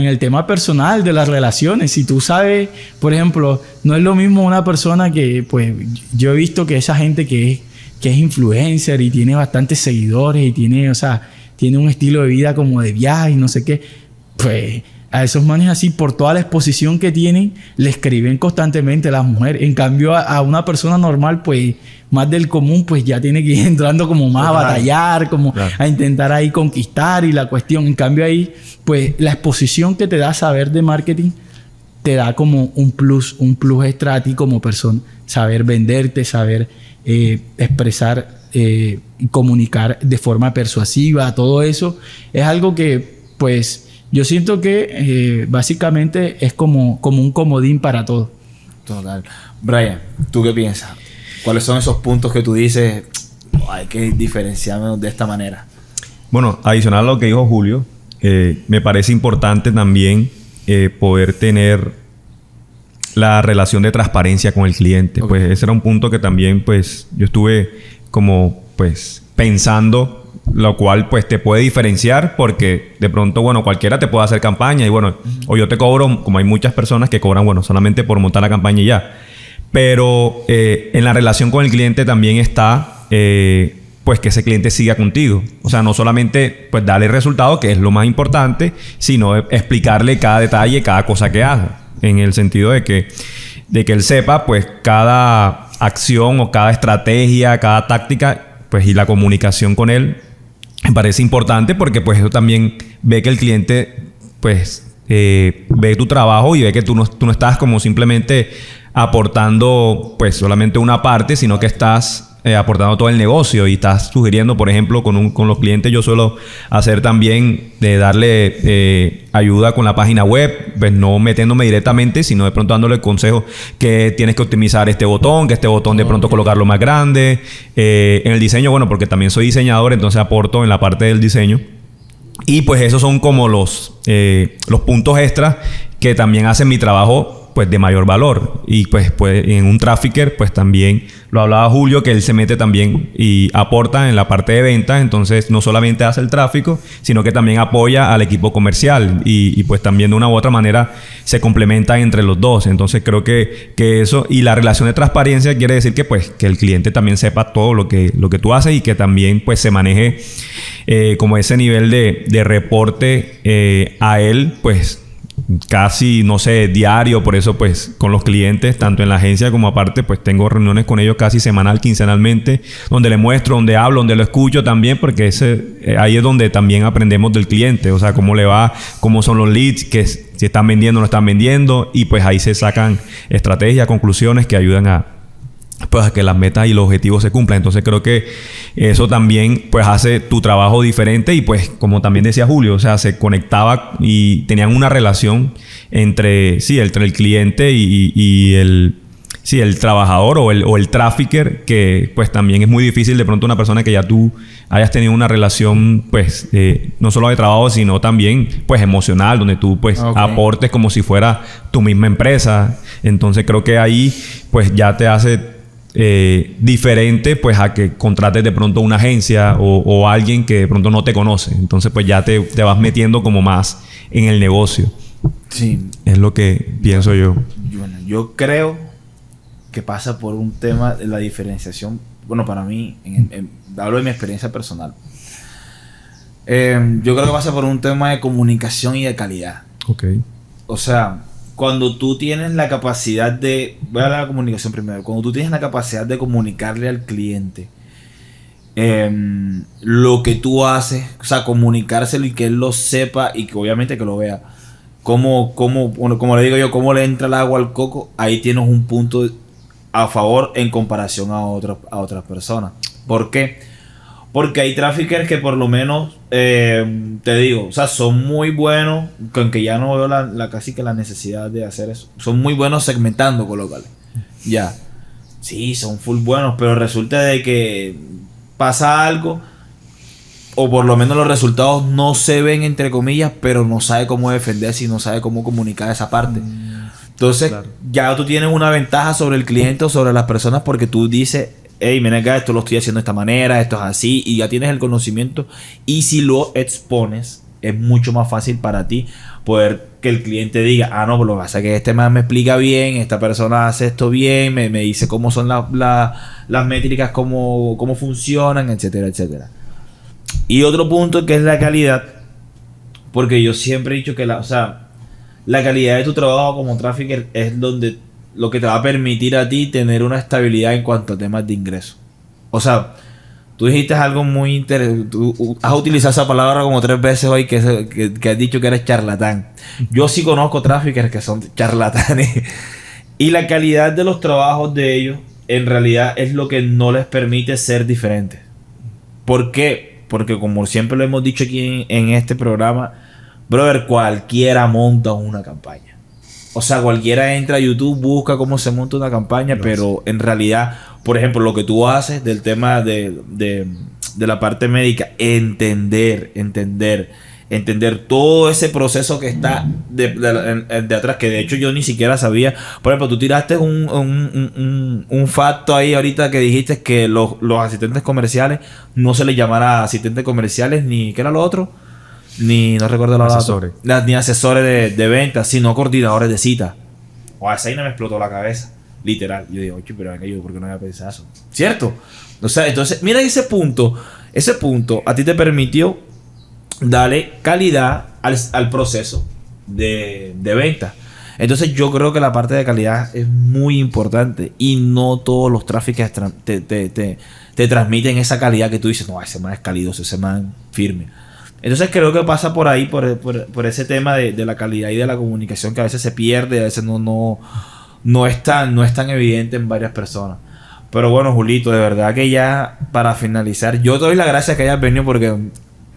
el tema personal de las relaciones. Si tú sabes, por ejemplo, no es lo mismo una persona que, pues, yo he visto que esa gente que es influencer y tiene bastantes seguidores y tiene un estilo de vida como de viaje y no sé qué, pues... A esos manes así, por toda la exposición que tienen, le escriben constantemente a las mujeres. En cambio, a una persona normal, pues, más del común, pues ya tiene que ir entrando como más a batallar, como a intentar ahí conquistar y la cuestión. En cambio ahí, pues, la exposición que te da saber de marketing te da como un plus extra a ti como persona. Saber venderte, saber expresar y comunicar de forma persuasiva, todo eso es algo que, pues... Yo siento que básicamente es como un comodín para todo. Total. Brian, ¿tú qué piensas? ¿Cuáles son esos puntos que tú dices hay que diferenciarnos de esta manera? Bueno, adicional a lo que dijo Julio, me parece importante también poder tener la relación de transparencia con el cliente. Okay. Pues ese era un punto que también pues yo estuve como pues pensando, lo cual pues te puede diferenciar porque de pronto, bueno, cualquiera te puede hacer campaña y bueno, o yo te cobro, como hay muchas personas que cobran, bueno, solamente por montar la campaña y ya. Pero en la relación con el cliente también está pues que ese cliente siga contigo. O sea, no solamente pues darle resultado, que es lo más importante, sino explicarle cada detalle, cada cosa que haga. En el sentido de que él sepa pues cada acción o cada estrategia, cada táctica, pues y la comunicación con él me parece importante porque pues eso también ve que el cliente pues ve tu trabajo y ve que tú no estás como simplemente aportando pues solamente una parte, sino que estás aportando todo el negocio y estás sugiriendo, por ejemplo, con los clientes yo suelo hacer también de darle ayuda con la página web, pues no metiéndome directamente, sino de pronto dándole consejos que tienes que optimizar este botón, que este botón de pronto colocarlo más grande. En el diseño, bueno, porque también soy diseñador, entonces aporto en la parte del diseño. Y pues esos son como los puntos extras que también hacen mi trabajo pues de mayor valor. Y pues en un trafficker pues también lo hablaba Julio, que él se mete también y aporta en la parte de ventas. Entonces no solamente hace el tráfico, sino que también apoya al equipo comercial y pues también de una u otra manera se complementan entre los dos. Entonces creo que eso y la relación de transparencia quiere decir que pues que el cliente también sepa todo lo que tú haces y que también pues se maneje como ese nivel de reporte a él pues casi, no sé, diario. Por eso pues con los clientes, tanto en la agencia como aparte, pues tengo reuniones con ellos casi semanal, quincenalmente, donde le muestro, donde hablo, donde lo escucho también, porque ahí es donde también aprendemos del cliente, o sea, cómo le va, cómo son los leads, que si están vendiendo o no están vendiendo, y pues ahí se sacan estrategias, conclusiones que ayudan a pues a que las metas y los objetivos se cumplan. Entonces creo que eso también pues hace tu trabajo diferente y pues como también decía Julio, o sea, se conectaba y tenían una relación entre el cliente y el trabajador o el trafficker, que pues también es muy difícil de pronto una persona que ya tú hayas tenido una relación pues no solo de trabajo sino también pues emocional, donde tú pues aportes como si fuera tu misma empresa. Entonces creo que ahí pues ya te hace diferente pues a que contrates de pronto una agencia o alguien que de pronto no te conoce. Entonces pues ya te vas metiendo como más en el negocio. Sí. Es lo que pienso yo. Bueno, yo creo que pasa por un tema de la diferenciación. Bueno, para mí, hablo de mi experiencia personal. Yo creo que pasa por un tema de comunicación y de calidad. Ok. O sea, cuando tú tienes la capacidad de... Voy a hablar de la comunicación primero. Cuando tú tienes la capacidad de comunicarle al cliente lo que tú haces, o sea, comunicárselo y que él lo sepa y que obviamente que lo vea. Como le digo yo, cómo le entra el agua al coco, ahí tienes un punto a favor en comparación a otras personas. ¿Por qué? Porque hay traffickers que por lo menos, te digo, o sea, son muy buenos, aunque ya no veo casi que la necesidad de hacer eso. Son muy buenos segmentando con locales. Ya. Sí, son full buenos, pero resulta de que pasa algo, o por lo menos los resultados no se ven, entre comillas, pero no sabe cómo defenderse y no sabe cómo comunicar esa parte. Entonces, ya tú tienes una ventaja sobre el cliente o sobre las personas porque tú dices, hey, mira acá, esto lo estoy haciendo de esta manera, esto es así, y ya tienes el conocimiento. Y si lo expones, es mucho más fácil para ti poder que el cliente diga, no, pues lo que pasa es que este man me explica bien, esta persona hace esto bien, me dice cómo son las métricas, cómo funcionan, etcétera, etcétera. Y otro punto que es la calidad, porque yo siempre he dicho que la calidad de tu trabajo como trafficker es lo que te va a permitir a ti tener una estabilidad en cuanto a temas de ingresos. O sea, tú dijiste algo muy interesante. Tú has utilizado esa palabra como 3 veces hoy que has dicho que eres charlatán. Yo sí conozco traffickers que son charlatanes. Y la calidad de los trabajos de ellos en realidad es lo que no les permite ser diferentes. ¿Por qué? Porque como siempre lo hemos dicho aquí en este programa, brother, cualquiera monta una campaña. O sea, cualquiera entra a YouTube, busca cómo se monta una campaña, pero en realidad, por ejemplo, lo que tú haces del tema de la parte médica, entender todo ese proceso que está de atrás, que de hecho yo ni siquiera sabía. Por ejemplo, tú tiraste un facto ahí ahorita que dijiste que los asistentes comerciales no se les llamara asistentes comerciales ni... ¿Qué era lo otro? No recuerdo la asesores. Ni asesores de ventas, sino coordinadores de citas. O esa ahí no me explotó la cabeza. Literal. Yo digo, oye, pero venga, yo, ¿por qué no había pensado eso? ¿Cierto? O sea, entonces, mira ese punto a ti te permitió darle calidad al proceso de venta. Entonces yo creo que la parte de calidad es muy importante y no todos los tráficos te transmiten esa calidad que tú dices, no, ese man es calidoso, ese man firme. Entonces creo que pasa por ahí, por ese tema de la calidad y de la comunicación que a veces se pierde, a veces no es tan evidente en varias personas. Pero bueno, Julito, de verdad que ya para finalizar, yo te doy las gracias que hayas venido porque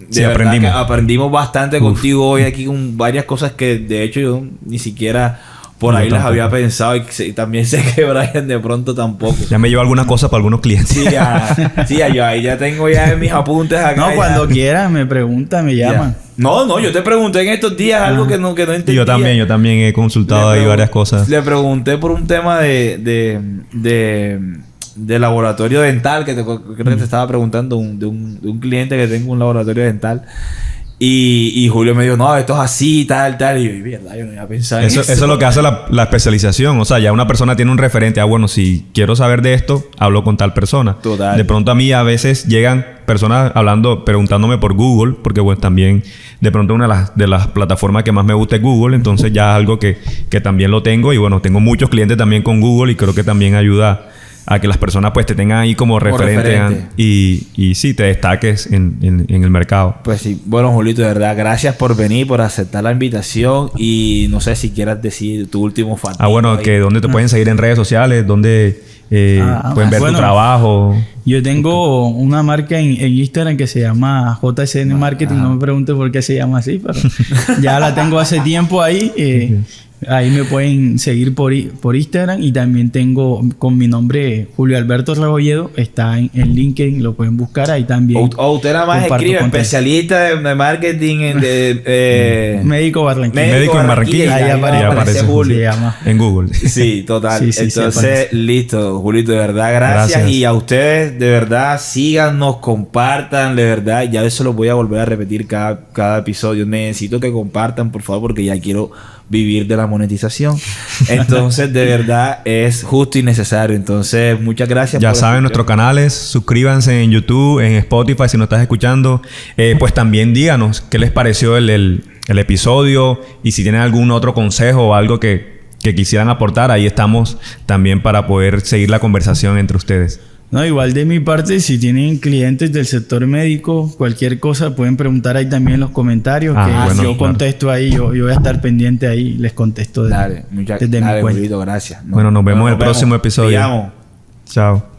de verdad que aprendimos bastante contigo hoy aquí con varias cosas que de hecho yo ni siquiera por ahí las había pensado y también sé que Brian de pronto tampoco. Ya me llevo algunas cosas para algunos clientes. Sí, yo ahí ya tengo ya mis apuntes acá. No, cuando quieras me preguntan, me llaman. No, yo te pregunté en estos días algo que no entendía. Yo también he consultado ahí varias cosas. Le pregunté por un tema de laboratorio dental que creo que te estaba preguntando de un cliente que tengo un laboratorio dental. Y Julio me dijo, no, esto es así, tal. Y yo, verdad, yo no iba a pensar en eso. Eso es lo que hace la especialización. O sea, ya una persona tiene un referente. Bueno, si quiero saber de esto, hablo con tal persona. Total. De pronto a mí a veces llegan personas preguntándome por Google. Porque bueno, también de pronto una de las plataformas que más me gusta es Google. Entonces ya es algo que también lo tengo. Y bueno, tengo muchos clientes también con Google. Y creo que también ayuda a que las personas pues te tengan ahí como referente. Y sí, te destaques en el mercado. Pues sí. Bueno, Julito, de verdad, gracias por venir, por aceptar la invitación. Y no sé si quieras decir tu último factor. Bueno, que dónde te pueden seguir en redes sociales, dónde pueden ver tu trabajo. Yo tengo una marca en Instagram que se llama JSN Marketing. No me preguntes por qué se llama así, pero ya la tengo hace tiempo ahí. Ahí me pueden seguir por Instagram. Y también tengo con mi nombre Julio Alberto Rebolledo. Está en LinkedIn, lo pueden buscar ahí también. Usted nada más escribe especialista de marketing Médico Barranquilla. Médico en Barranquilla. Ahí aparece Julio. En Google. Sí, total. Sí, entonces, listo, Julito, de verdad, gracias. Y a ustedes, de verdad, síganos, compartan, de verdad. Ya eso lo voy a volver a repetir cada episodio. Necesito que compartan, por favor, porque ya quiero vivir de la monetización. Entonces, de verdad, es justo y necesario. Entonces, muchas gracias. Ya saben, nuestros canales, suscríbanse en YouTube, en Spotify, si nos estás escuchando. Pues también díganos qué les pareció el episodio y si tienen algún otro consejo o algo que quisieran aportar. Ahí estamos también para poder seguir la conversación entre ustedes. No, igual de mi parte, si tienen clientes del sector médico, cualquier cosa, pueden preguntar ahí también en los comentarios. Yo contesto ahí, yo voy a estar pendiente ahí, les contesto desde mi cuenta. Gracias. Bueno, nos vemos en el próximo episodio. Chao.